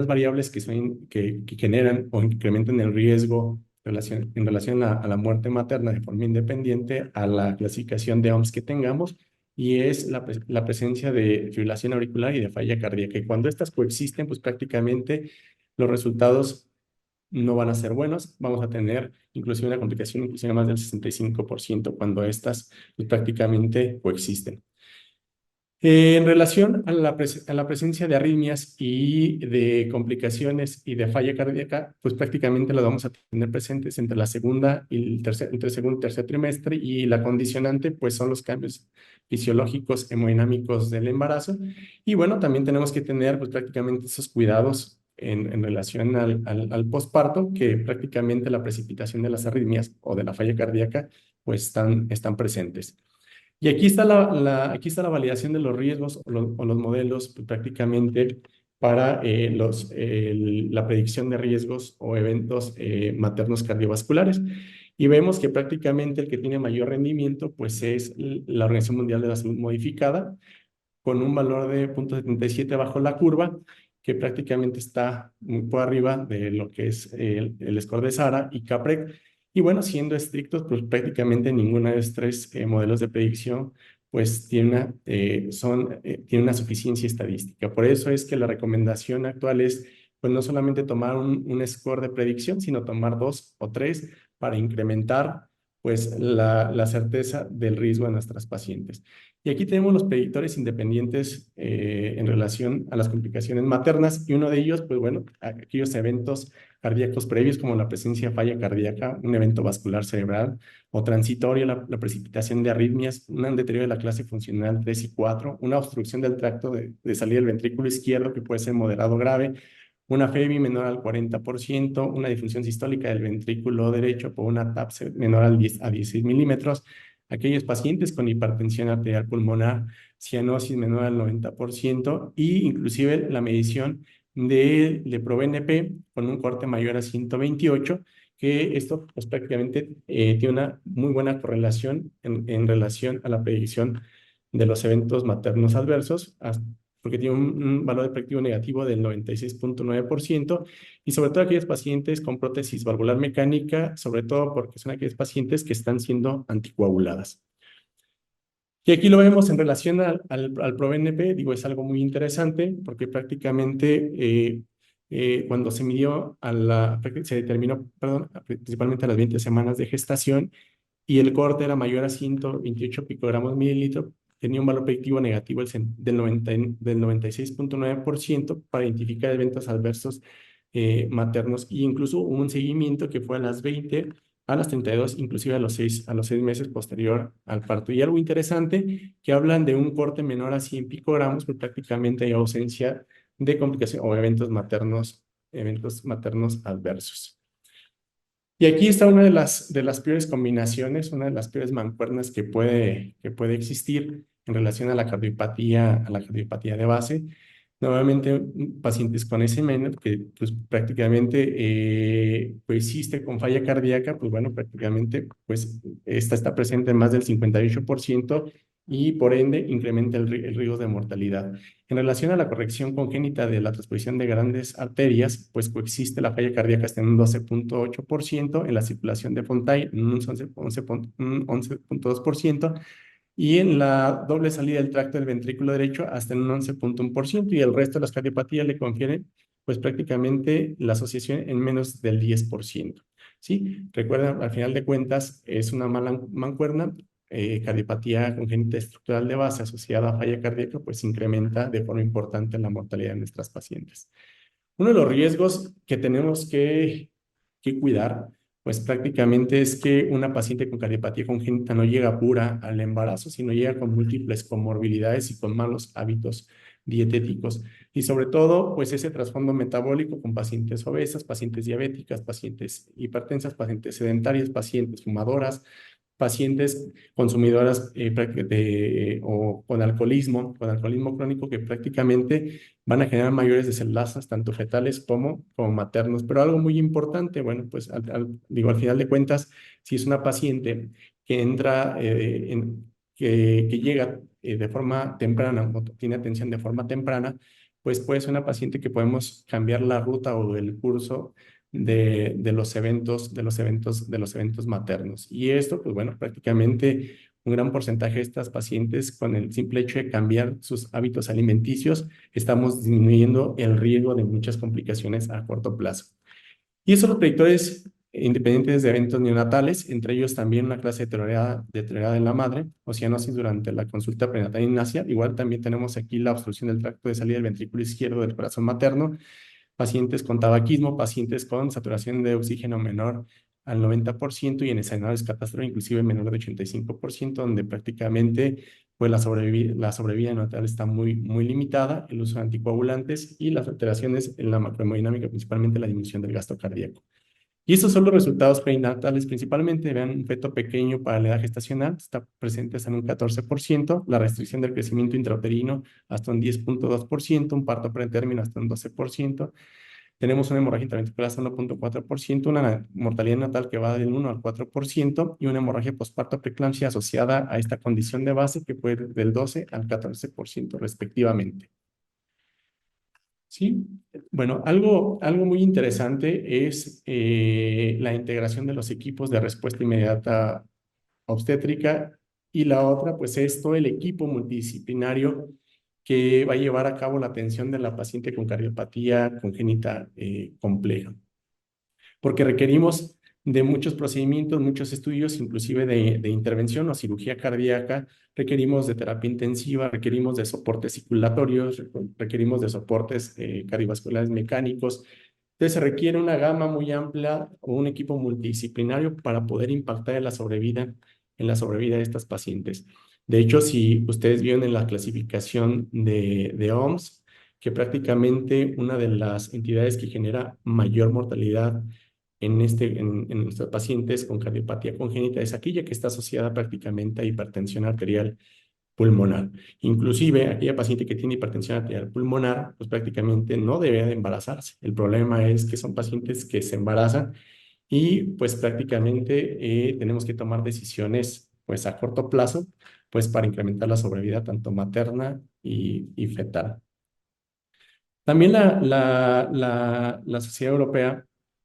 variables que generan o incrementan el riesgo en relación a la muerte materna de forma independiente a la clasificación de OMS que tengamos, y es la presencia de fibrilación auricular y de falla cardíaca. Y cuando estas coexisten, pues prácticamente los resultados no van a ser buenos. Vamos a tener inclusive una complicación inclusive más del 65% cuando estas pues, prácticamente coexisten. En relación a a la presencia de arritmias y de complicaciones y de falla cardíaca, pues prácticamente las vamos a tener presentes entre la segunda y entre el segundo y tercer trimestre, y la condicionante pues son los cambios fisiológicos hemodinámicos del embarazo. Y bueno, también tenemos que tener pues prácticamente esos cuidados en relación al posparto, que prácticamente la precipitación de las arritmias o de la falla cardíaca pues están presentes. Y aquí está aquí está la validación de los riesgos o los modelos pues, prácticamente para la predicción de riesgos o eventos maternos cardiovasculares. Y vemos que prácticamente el que tiene mayor rendimiento pues es la Organización Mundial de la Salud modificada, con un valor de 0,77 bajo la curva, que prácticamente está muy por arriba de lo que es el score de SARA y CAPREC. Y bueno, siendo estrictos, pues prácticamente ninguno de estos tres modelos de predicción pues tiene una suficiencia estadística. Por eso es que la recomendación actual es pues no solamente tomar un score de predicción, sino tomar dos o tres para incrementar pues la certeza del riesgo de nuestras pacientes. Y aquí tenemos los predictores independientes en relación a las complicaciones maternas, y uno de ellos, pues bueno, aquellos eventos cardíacos previos como la presencia de falla cardíaca, un evento vascular cerebral o transitorio, la precipitación de arritmias, un deterioro de la clase funcional 3 y 4, una obstrucción del tracto de salida del ventrículo izquierdo que puede ser moderado o grave, una FEBI menor al 40%, una disfunción sistólica del ventrículo derecho por una TAPS menor a 16 milímetros, aquellos pacientes con hipertensión arterial pulmonar, cianosis menor al 90%, y inclusive la medición de ProBNP con un corte mayor a 128, que esto pues, prácticamente tiene una muy buena correlación en relación a la predicción de los eventos maternos adversos, porque tiene un valor de predictivo negativo del 96,9%, y sobre todo aquellos pacientes con prótesis valvular mecánica, sobre todo porque son aquellos pacientes que están siendo anticoaguladas. Y aquí lo vemos en relación al ProBNP, digo, es algo muy interesante porque prácticamente cuando se midió se determinó, perdón, principalmente a las 20 semanas de gestación, y el corte era mayor a 128 picogramos mililitro, tenía un valor predictivo negativo del 96,9% para identificar eventos adversos maternos, e incluso hubo un seguimiento que fue a las 20, a las 32, inclusive a los 6 meses posterior al parto. Y algo interesante, que hablan de un corte menor a 100 picogramos, pero prácticamente hay ausencia de complicación o eventos maternos adversos. Y aquí está una de las peores combinaciones, una de las peores mancuernas que puede existir en relación a la cardiopatía de base. Nuevamente, pacientes con SMA, que pues, prácticamente coexiste con falla cardíaca, pues bueno, prácticamente pues, esta está presente en más del 58%, y por ende incrementa el riesgo de mortalidad. En relación a la corrección congénita de la transposición de grandes arterias, pues coexiste la falla cardíaca hasta en un 12,8%, en la circulación de Fontaine en un 11,2%, y en la doble salida del tracto del ventrículo derecho hasta en un 11,1%, y el resto de las cardiopatías le confieren pues prácticamente la asociación en menos del 10%. ¿Sí? Recuerden, al final de cuentas, es una mala mancuerna. Cardiopatía congénita estructural de base asociada a falla cardíaca, pues incrementa de forma importante la mortalidad de nuestras pacientes. Uno de los riesgos que tenemos que cuidar, pues prácticamente es que una paciente con cardiopatía congénita no llega pura al embarazo, sino llega con múltiples comorbilidades y con malos hábitos dietéticos. Y sobre todo, pues ese trasfondo metabólico con pacientes obesas, pacientes diabéticas, pacientes hipertensas, pacientes sedentarias, pacientes fumadoras, pacientes consumidoras o con alcoholismo crónico, que prácticamente van a generar mayores desenlaces, tanto fetales como maternos. Pero algo muy importante, bueno, pues digo, al final de cuentas, si es una paciente que entra, que llega de forma temprana, o tiene atención de forma temprana, pues puede ser una paciente que podemos cambiar la ruta o el curso de los eventos maternos. Y esto, pues bueno, prácticamente un gran porcentaje de estas pacientes, con el simple hecho de cambiar sus hábitos alimenticios, estamos disminuyendo el riesgo de muchas complicaciones a corto plazo. Y esos son los predictores independientes de eventos neonatales, entre ellos también una clase deteriorada en la madre, o cianosis durante la consulta prenatal ignacia. Igual también tenemos aquí la obstrucción del tracto de salida del ventrículo izquierdo del corazón materno, pacientes con tabaquismo, pacientes con saturación de oxígeno menor al 90% y en escenarios catastróficos inclusive menor de 85%, donde prácticamente pues la sobrevida neonatal está muy limitada, el uso de anticoagulantes y las alteraciones en la macrohemodinámica, principalmente la disminución del gasto cardíaco. Y estos son los resultados prenatales principalmente. Vean, un feto pequeño para la edad gestacional está presente hasta en un 14%, la restricción del crecimiento intrauterino hasta un 10.2%, un parto pretérmino hasta un 12%. Tenemos una hemorragia intraventricular hasta 1.4%, una mortalidad natal que va del 1 al 4% y una hemorragia postparto preeclampsia asociada a esta condición de base que puede ir del 12 al 14% respectivamente. Sí, bueno, algo muy interesante es la integración de los equipos de respuesta inmediata obstétrica y la otra, pues es todo el equipo multidisciplinario que va a llevar a cabo la atención de la paciente con cardiopatía congénita compleja, porque requerimos de muchos procedimientos, muchos estudios, inclusive de intervención o cirugía cardíaca, requerimos de terapia intensiva, requerimos de soportes circulatorios, requerimos de soportes cardiovasculares mecánicos. Entonces se requiere una gama muy amplia o un equipo multidisciplinario para poder impactar en la sobrevida de estas pacientes. De hecho, si ustedes vieron en la clasificación de OMS, que prácticamente una de las entidades que genera mayor mortalidad en nuestros pacientes con cardiopatía congénita es aquella que está asociada prácticamente a hipertensión arterial pulmonar. Inclusive aquella paciente que tiene hipertensión arterial pulmonar, pues prácticamente no debe de embarazarse. El problema es que son pacientes que se embarazan y pues prácticamente tenemos que tomar decisiones pues a corto plazo, pues para incrementar la sobrevida tanto materna y fetal. También la Sociedad Europea,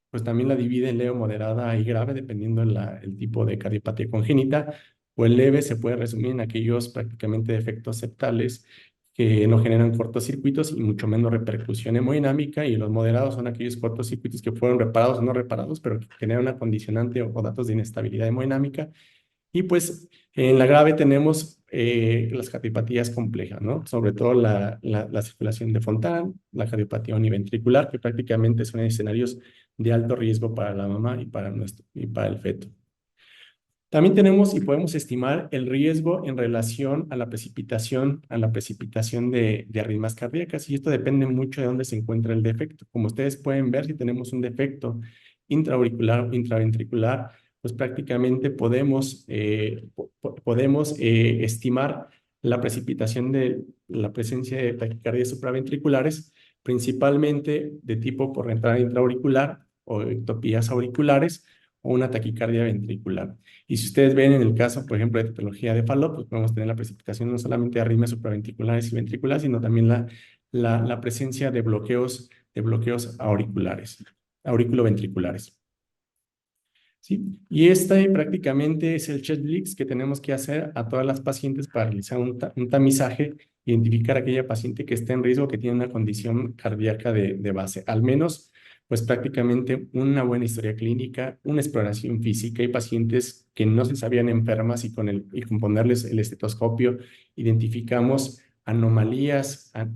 pues también la divide en leve, moderada y grave, dependiendo el tipo de cardiopatía congénita, o el leve se puede resumir en aquellos prácticamente defectos septales que no generan cortocircuitos y mucho menos repercusión hemodinámica, y los moderados son aquellos cortocircuitos que fueron reparados o no reparados, pero que generan una condicionante o datos de inestabilidad hemodinámica. Y pues en la grave tenemos las cardiopatías complejas, ¿no? Sobre todo la circulación de Fontan, la cardiopatía univentricular, que prácticamente son escenarios de alto riesgo para la mamá y para el feto. También tenemos y podemos estimar el riesgo en relación a la precipitación de arritmias cardíacas, y esto depende mucho de dónde se encuentra el defecto. Como ustedes pueden ver, si tenemos un defecto intraauricular o intraventricular, pues prácticamente podemos estimar la precipitación de la presencia de taquicardias supraventriculares, principalmente de tipo por entrada intraauricular o ectopías auriculares o una taquicardia ventricular. Y si ustedes ven en el caso, por ejemplo, de tetralogía de Fallot, pues podemos tener la precipitación no solamente de arritmias supraventriculares y ventriculares, sino también la presencia de bloqueos auriculares, auriculoventriculares. ¿Sí? Y este prácticamente es el checklist que tenemos que hacer a todas las pacientes para realizar un tamizaje, identificar a aquella paciente que esté en riesgo, que tiene una condición cardíaca de base. Al menos, pues prácticamente una buena historia clínica, una exploración física. Hay pacientes que no se sabían enfermas y con ponerles el estetoscopio identificamos anomalías a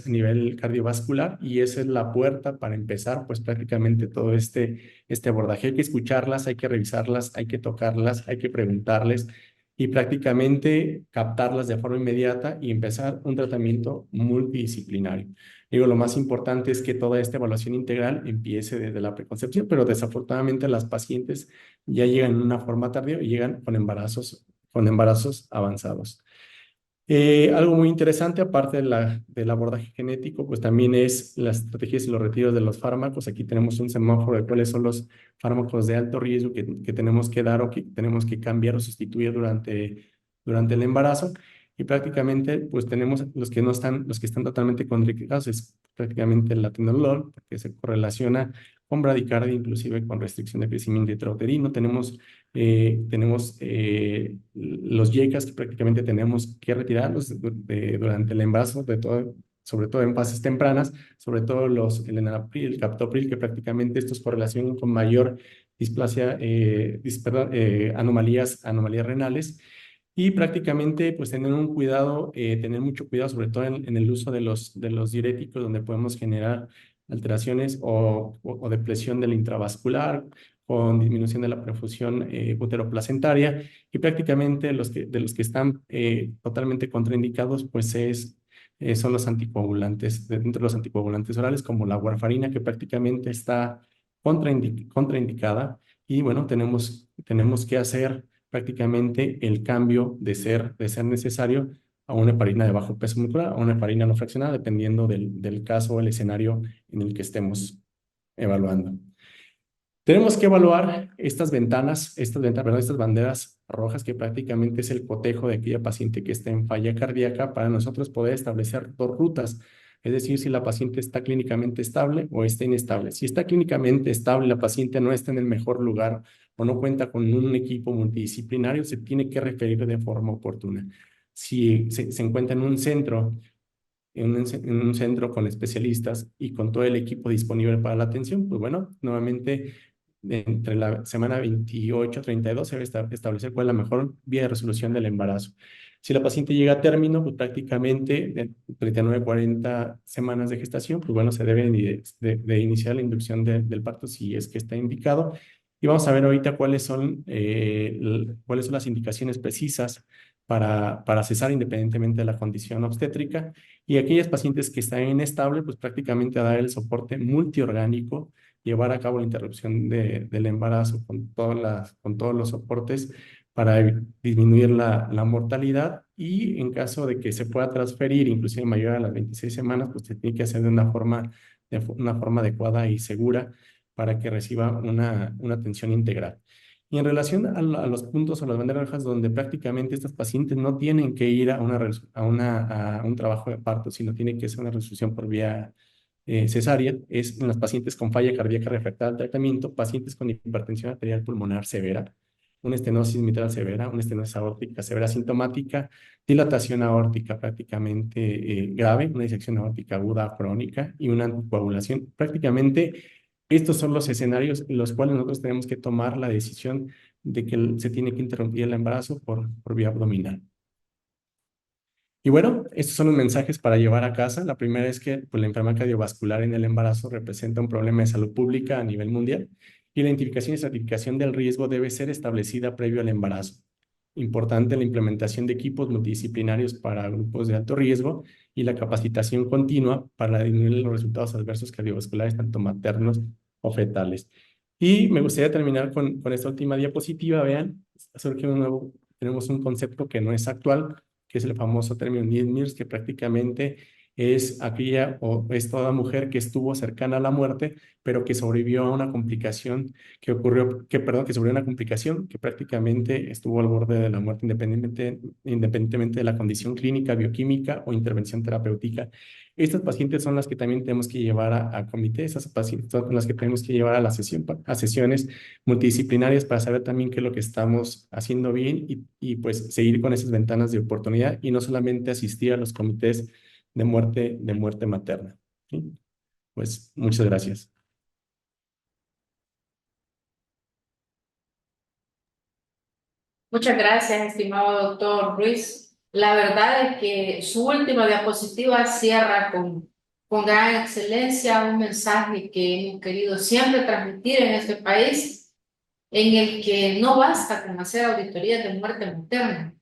nivel cardiovascular, y esa es la puerta para empezar pues prácticamente todo este abordaje. Hay que escucharlas, hay que revisarlas, hay que tocarlas, hay que preguntarles y prácticamente captarlas de forma inmediata y empezar un tratamiento multidisciplinario. Digo, lo más importante es que toda esta evaluación integral empiece desde la preconcepción, pero desafortunadamente las pacientes ya llegan en una forma tardía y llegan con embarazos avanzados. Algo muy interesante, aparte del abordaje genético, pues también es las estrategias y los retiros de los fármacos. Aquí tenemos un semáforo de cuáles son los fármacos de alto riesgo que tenemos que dar o que tenemos que cambiar o sustituir durante el embarazo. y prácticamente pues tenemos los que están totalmente contraindicados es prácticamente el latenolol, porque se correlaciona con bradicardia, inclusive con restricción de crecimiento intrauterino. Tenemos los YECAs que prácticamente tenemos que retirarlos durante el embarazo, sobre todo en fases tempranas, sobre todo el enalapril, el captopril, que prácticamente estos correlacionan con mayor displasia, perdón, anomalías renales. Y prácticamente, pues tener mucho cuidado, sobre todo en el uso de los diuréticos, donde podemos generar alteraciones o depresión del intravascular, con disminución de la perfusión uteroplacentaria. Y prácticamente de los que están totalmente contraindicados, pues son los anticoagulantes, dentro de los anticoagulantes orales, como la warfarina, que prácticamente está contraindicada. Y bueno, tenemos que hacer prácticamente el cambio de ser necesario a una heparina de bajo peso molecular, a una heparina no fraccionada, dependiendo del caso o el escenario en el que estemos evaluando. Tenemos que evaluar estas banderas rojas, que prácticamente es el cotejo de aquella paciente que está en falla cardíaca, para nosotros poder establecer dos rutas. Es decir, si la paciente está clínicamente estable o está inestable. Si está clínicamente estable, la paciente no está en el mejor lugar o no cuenta con un equipo multidisciplinario, se tiene que referir de forma oportuna. Si se encuentra en un centro con especialistas y con todo el equipo disponible para la atención, pues bueno, nuevamente entre la semana 28 32 se debe establecer cuál es la mejor vía de resolución del embarazo. Si la paciente llega a término, pues prácticamente de 39 a 40 semanas de gestación, pues bueno, se debe de iniciar la inducción del parto si es que está indicado. Y vamos a ver ahorita cuáles son las indicaciones precisas para cesar independientemente de la condición obstétrica. Y aquellas pacientes que están inestables, pues prácticamente a dar el soporte multiorgánico, llevar a cabo la interrupción del embarazo con todos los soportes para disminuir la mortalidad, y en caso de que se pueda transferir, inclusive mayor a las 26 semanas, pues se tiene que hacer de una forma adecuada y segura para que reciba una atención integral. Y en relación a los puntos o las banderas rojas donde prácticamente estas pacientes no tienen que ir a un trabajo de parto, sino tiene que ser una resolución por vía cesárea, es en las pacientes con falla cardíaca refractaria al tratamiento, pacientes con hipertensión arterial pulmonar severa, una estenosis mitral severa, una estenosis aórtica severa sintomática, dilatación aórtica prácticamente grave, una disección aórtica aguda crónica y una anticoagulación. Prácticamente estos son los escenarios en los cuales nosotros tenemos que tomar la decisión de que se tiene que interrumpir el embarazo por vía abdominal. Y bueno, estos son los mensajes para llevar a casa. La primera es que pues, la enfermedad cardiovascular en el embarazo representa un problema de salud pública a nivel mundial, y la identificación y estratificación del riesgo debe ser establecida previo al embarazo. Importante la implementación de equipos multidisciplinarios para grupos de alto riesgo y la capacitación continua para disminuir los resultados adversos cardiovasculares, tanto maternos o fetales. Y me gustaría terminar con esta última diapositiva. Vean, tenemos un concepto que no es actual, que es el famoso término NIDMIRS, que prácticamente es aquella o es toda mujer que estuvo cercana a la muerte, pero que sobrevivió a una complicación que sobrevivió a una complicación que prácticamente estuvo al borde de la muerte, independientemente de la condición clínica, bioquímica o intervención terapéutica. Estas pacientes son las que también tenemos que llevar a comité, esas pacientes son las que tenemos que llevar a sesiones multidisciplinarias para saber también qué es lo que estamos haciendo bien, y pues seguir con esas ventanas de oportunidad y no solamente asistir a los comités de muerte materna. ¿Sí? Pues muchas gracias. Muchas gracias, estimado doctor Ruiz. La verdad es que su última diapositiva cierra con gran excelencia un mensaje que hemos querido siempre transmitir en este país, en el que no basta con hacer auditorías de muerte materna.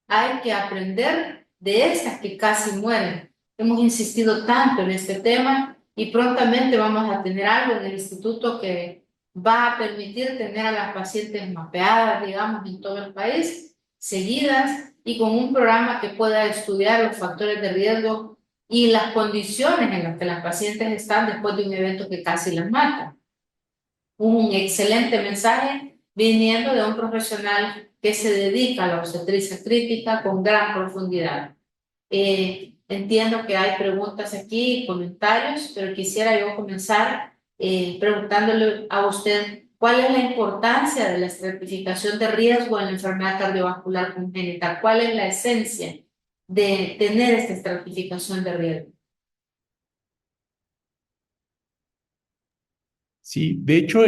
Hay que aprender de estas que casi mueren. Hemos insistido tanto en este tema y prontamente vamos a tener algo en el instituto que va a permitir tener a las pacientes mapeadas, digamos, en todo el país, seguidas y con un programa que pueda estudiar los factores de riesgo y las condiciones en las que las pacientes están después de un evento que casi las mata. Un excelente mensaje viniendo de un profesional que se dedica a la obstetricia crítica con gran profundidad. Entiendo que hay preguntas aquí y comentarios, pero quisiera yo comenzar preguntándole a usted cuál es la importancia de la estratificación de riesgo en la enfermedad cardiovascular congénita, cuál es la esencia de tener esta estratificación de riesgo. Sí, de hecho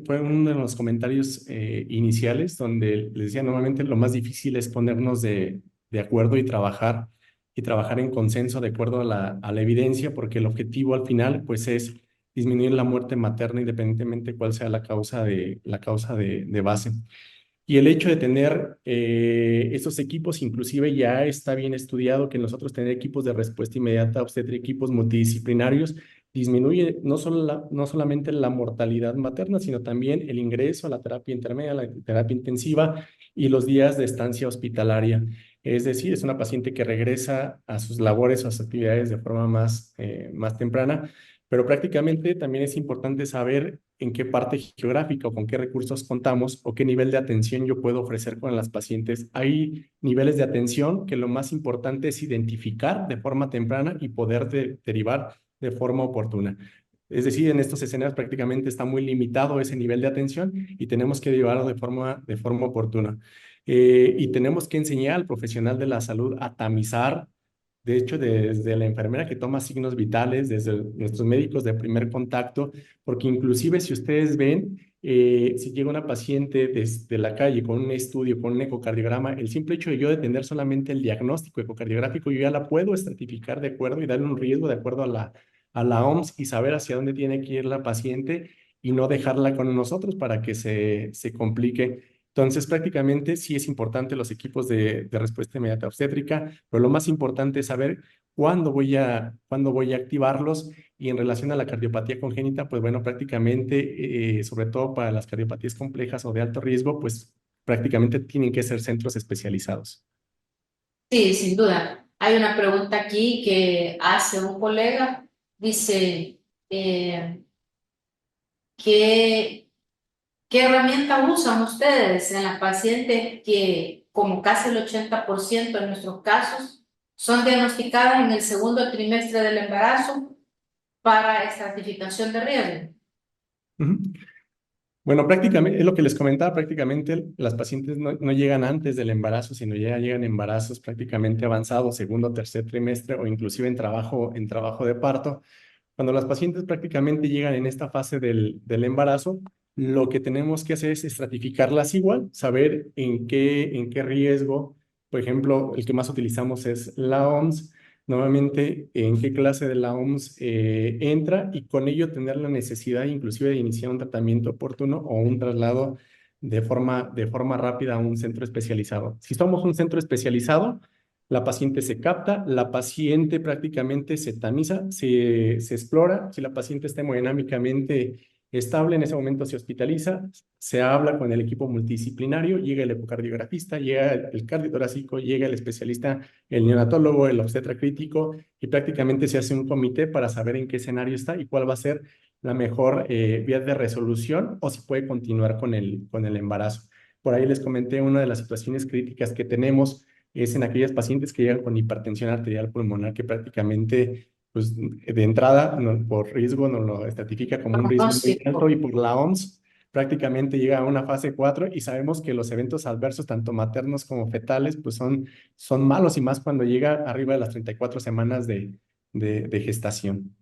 fue uno de los comentarios iniciales donde les decía, normalmente lo más difícil es ponernos de acuerdo y trabajar en consenso de acuerdo a la evidencia, porque el objetivo al final pues es disminuir la muerte materna independientemente cuál sea la causa de base. Y el hecho de tener estos equipos, inclusive ya está bien estudiado que nosotros tener equipos de respuesta inmediata obstétrica, equipos multidisciplinarios, disminuye no solamente la mortalidad materna, sino también el ingreso a la terapia intermedia, a la terapia intensiva y los días de estancia hospitalaria. Es decir, es una paciente que regresa a sus labores o a sus actividades de forma más temprana, pero prácticamente también es importante saber en qué parte geográfica o con qué recursos contamos o qué nivel de atención yo puedo ofrecer con las pacientes. Hay niveles de atención que lo más importante es identificar de forma temprana y poder derivar de forma oportuna. Es decir, en estos escenarios prácticamente está muy limitado ese nivel de atención y tenemos que derivarlo de forma oportuna. Y tenemos que enseñar al profesional de la salud a tamizar, de hecho, desde la enfermera que toma signos vitales, desde nuestros médicos de primer contacto, porque inclusive si ustedes ven, si llega una paciente desde la calle con un estudio, con un ecocardiograma, el simple hecho de yo de tener solamente el diagnóstico ecocardiográfico, yo ya la puedo estratificar de acuerdo y darle un riesgo de acuerdo a la OMS y saber hacia dónde tiene que ir la paciente y no dejarla con nosotros para que se complique. Entonces, prácticamente sí es importante los equipos de respuesta inmediata obstétrica, pero lo más importante es saber cuándo voy a activarlos. Y en relación a la cardiopatía congénita, pues bueno, prácticamente, sobre todo para las cardiopatías complejas o de alto riesgo, pues prácticamente tienen que ser centros especializados. Sí, sin duda. Hay una pregunta aquí que hace un colega. Dice, eh, ¿qué, qué herramientas usan ustedes en las pacientes que, como casi el 80% de nuestros casos, son diagnosticadas en el segundo trimestre del embarazo para estratificación de riesgo? Ujú. Bueno, prácticamente, es lo que les comentaba, prácticamente las pacientes no llegan antes del embarazo, sino ya llegan embarazos prácticamente avanzados, segundo o tercer trimestre, o inclusive en trabajo de parto. Cuando las pacientes prácticamente llegan en esta fase del embarazo, lo que tenemos que hacer es estratificarlas igual, saber en qué riesgo, por ejemplo, el que más utilizamos es la OMS, normalmente en qué clase de la OMS entra y con ello tener la necesidad inclusive de iniciar un tratamiento oportuno o un traslado de forma rápida a un centro especializado. Si somos un centro especializado, la paciente se capta, la paciente prácticamente se tamiza, se explora. Si la paciente está hemodinámicamente estable, en ese momento se hospitaliza, se habla con el equipo multidisciplinario, llega el ecocardiografista, llega el cardiotorácico, llega el especialista, el neonatólogo, el obstetra crítico, y prácticamente se hace un comité para saber en qué escenario está y cuál va a ser la mejor vía de resolución o si puede continuar con el embarazo. Por ahí les comenté una de las situaciones críticas que tenemos es en aquellas pacientes que llegan con hipertensión arterial pulmonar, que prácticamente, pues de entrada, por riesgo, nos lo estratifica como un riesgo muy alto y Pronóstico. por la OMS prácticamente llega a una fase 4 y sabemos que los eventos adversos, tanto maternos como fetales, pues son malos y más cuando llega arriba de las 34 semanas de gestación.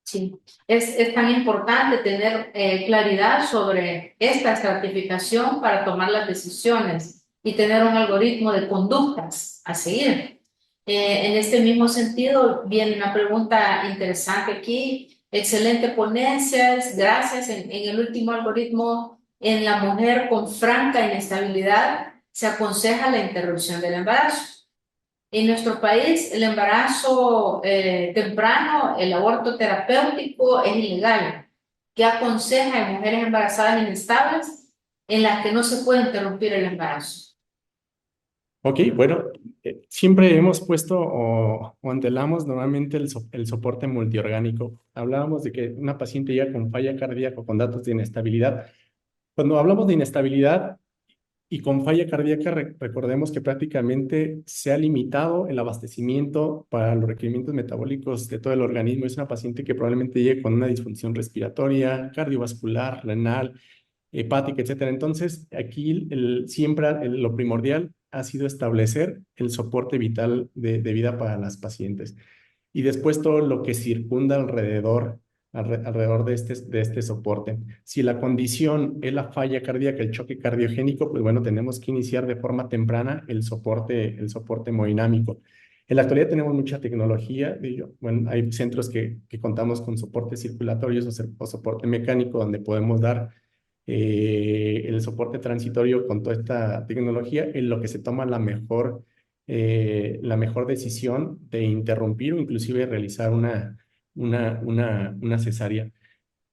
Sí, es tan importante tener claridad sobre esta estratificación para tomar las decisiones y tener un algoritmo de conductas a seguir. En este mismo sentido, viene una pregunta interesante aquí. Excelente ponencias, gracias. En el último algoritmo, en la mujer con franca inestabilidad, se aconseja la interrupción del embarazo. En nuestro país, el embarazo temprano, el aborto terapéutico es ilegal. ¿Qué aconseja en mujeres embarazadas inestables en las que no se puede interrumpir el embarazo? Ok, bueno, siempre hemos puesto o antelamos normalmente el soporte multiorgánico. Hablábamos de que una paciente llega con falla cardíaca con datos de inestabilidad. Cuando hablamos de inestabilidad, Y con falla cardíaca, recordemos que prácticamente se ha limitado el abastecimiento para los requerimientos metabólicos de todo el organismo. Es una paciente que probablemente llegue con una disfunción respiratoria, cardiovascular, renal, hepática, etcétera. Entonces, aquí siempre lo primordial ha sido establecer el soporte vital de vida para las pacientes y después todo lo que circunda alrededor de este soporte. Si la condición es la falla cardíaca, el choque cardiogénico, pues bueno, tenemos que iniciar de forma temprana el soporte hemodinámico. En la actualidad tenemos mucha tecnología, bueno, hay centros que contamos con soporte circulatorios o soporte mecánico donde podemos dar el soporte transitorio con toda esta tecnología en lo que se toma la mejor decisión de interrumpir o inclusive realizar una cesárea.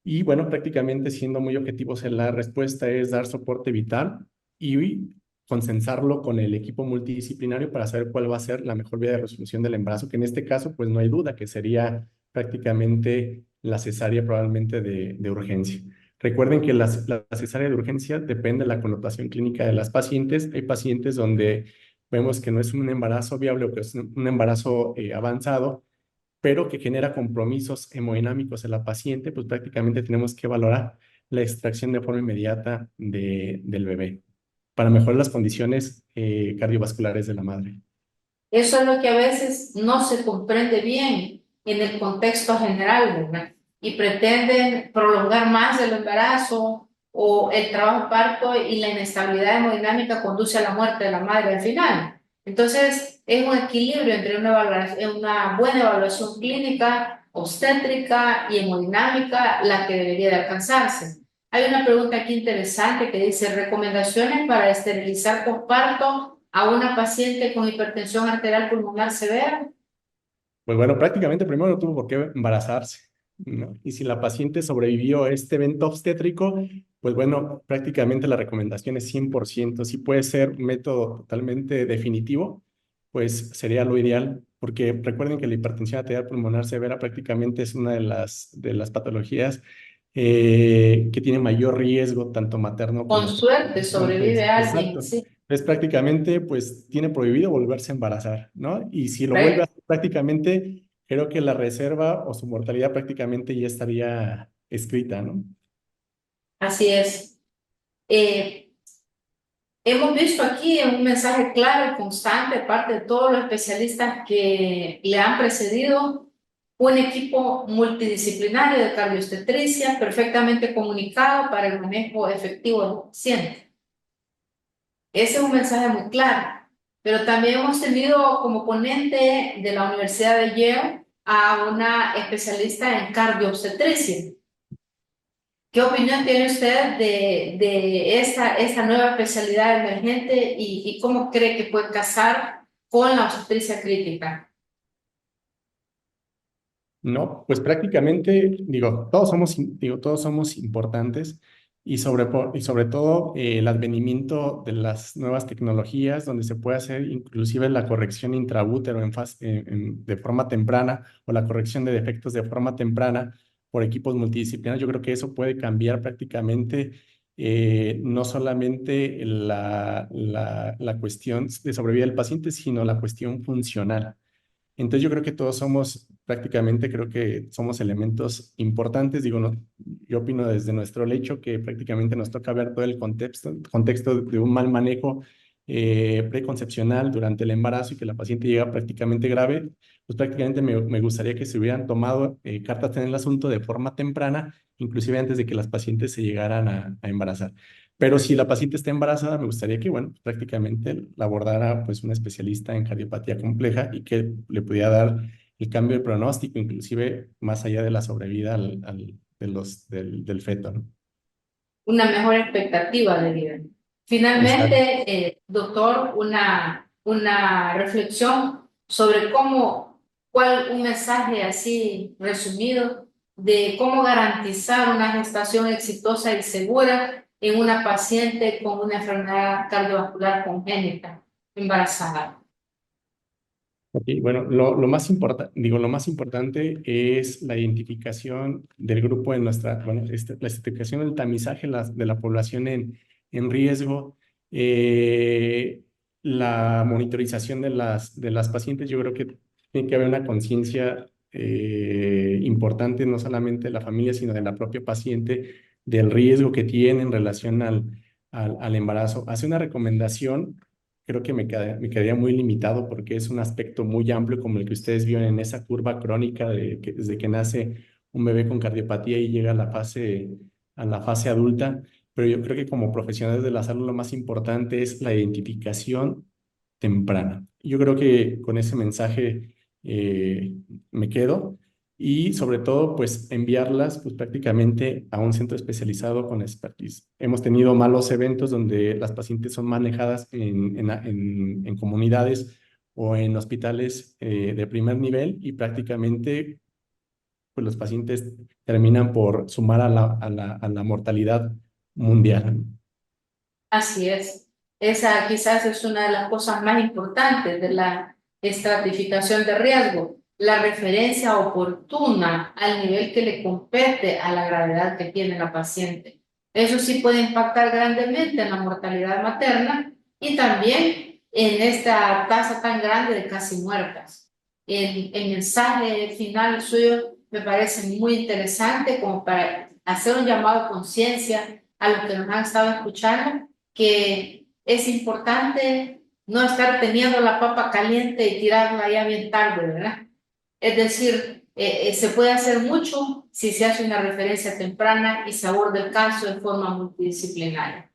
Y bueno, prácticamente siendo muy objetivos en la respuesta es dar soporte vital y consensarlo con el equipo multidisciplinario para saber cuál va a ser la mejor vía de resolución del embarazo, que en este caso pues no hay duda que sería prácticamente la cesárea probablemente de urgencia. Recuerden que la cesárea de urgencia depende de la connotación clínica de las pacientes. Hay pacientes donde vemos que no es un embarazo viable o que es un embarazo avanzado, pero que genera compromisos hemodinámicos en la paciente, pues prácticamente tenemos que valorar la extracción de forma inmediata del bebé para mejorar las condiciones cardiovasculares de la madre. Eso es lo que a veces no se comprende bien en el contexto general, ¿verdad? Y pretenden prolongar más el embarazo o el trabajo parto y la inestabilidad hemodinámica conduce a la muerte de la madre al final. Entonces, es un equilibrio entre una buena evaluación clínica, obstétrica y hemodinámica la que debería de alcanzarse. Hay una pregunta aquí interesante que dice, ¿recomendaciones para esterilizar posparto a una paciente con hipertensión arterial pulmonar severa? Pues bueno, prácticamente primero no tuvo por qué embarazarse, ¿no? Y si la paciente sobrevivió a este evento obstétrico, pues bueno, prácticamente la recomendación es 100%. Si puede ser un método totalmente definitivo, pues sería lo ideal, porque recuerden que la hipertensión arterial pulmonar severa prácticamente es una de las patologías que tiene mayor riesgo, tanto materno Con como suerte sobrevive alguien, exacto. sí, Es prácticamente, pues, tiene prohibido volverse a embarazar, ¿no? Y si lo vuelve a correcto. hacer prácticamente, creo que la reserva o su mortalidad prácticamente ya estaría escrita, ¿no? Así es. Eh, Hemos visto aquí en un mensaje claro y constante de parte de todos los especialistas que le han precedido un equipo multidisciplinario de cardioobstetricia perfectamente comunicado para el manejo efectivo del paciente. Ese es un mensaje muy claro. Pero también hemos tenido como ponente de la Universidad de Yale a una especialista en cardioobstetricia. ¿Qué opinión tiene usted de esta nueva especialidad emergente y cómo cree que puede casar con la obstetricia crítica? No, pues prácticamente, digo, todos somos importantes y sobre todo el advenimiento de las nuevas tecnologías donde se puede hacer inclusive la corrección intraútero de forma temprana o la corrección de defectos de forma temprana por equipos multidisciplinarios. Yo creo que eso puede cambiar prácticamente no solamente la cuestión de sobrevida del paciente, sino la cuestión funcional. Entonces yo creo que todos somos, prácticamente creo que somos elementos importantes. Digo, no, yo opino desde nuestro lecho que prácticamente nos toca ver todo el contexto de un mal manejo preconcepcional durante el embarazo y que la paciente llega prácticamente grave. Pues prácticamente me gustaría que se hubieran tomado cartas en el asunto de forma temprana, inclusive antes de que las pacientes se llegaran a embarazar. Pero si la paciente está embarazada, me gustaría que, bueno, prácticamente la abordara pues un especialista en cardiopatía compleja y que le pudiera dar el cambio de pronóstico, inclusive más allá de la sobrevida del feto, ¿no? Una mejor expectativa de vida. Exacto. Finalmente, doctor, una reflexión sobre un mensaje así resumido de cómo garantizar una gestación exitosa y segura en una paciente con una enfermedad cardiovascular congénita embarazada. Ok, bueno, lo más importante es la identificación del grupo de la identificación del tamizaje de la población en riesgo, Eh, la monitorización de las pacientes, yo creo que tiene que haber una conciencia importante, no solamente de la familia, sino de la propia paciente, del riesgo que tiene en relación al embarazo. Hace una recomendación, creo que me quedaría muy limitado porque es un aspecto muy amplio como el que ustedes vieron en esa curva crónica de que desde que nace un bebé con cardiopatía y llega a la fase adulta, pero yo creo que como profesionales de la salud lo más importante es la identificación temprana. Yo creo que con ese mensaje me quedo y sobre todo pues enviarlas pues prácticamente a un centro especializado con expertise. Hemos tenido malos eventos donde las pacientes son manejadas en comunidades o en hospitales de primer nivel y prácticamente pues los pacientes terminan por sumar a la mortalidad mundial. Así es. Esa quizás es una de las cosas más importantes de la estratificación de riesgo, la referencia oportuna al nivel que le compete a la gravedad que tiene la paciente. Eso sí puede impactar grandemente en la mortalidad materna y también en esta tasa tan grande de casi muertas. El mensaje final suyo me parece muy interesante como para hacer un llamado a conciencia a los que nos han estado escuchando que es importante no estar teniendo la papa caliente y tirarla ya bien tarde, ¿verdad? Es decir, se puede hacer mucho si se hace una referencia temprana y se aborda el caso de forma multidisciplinaria.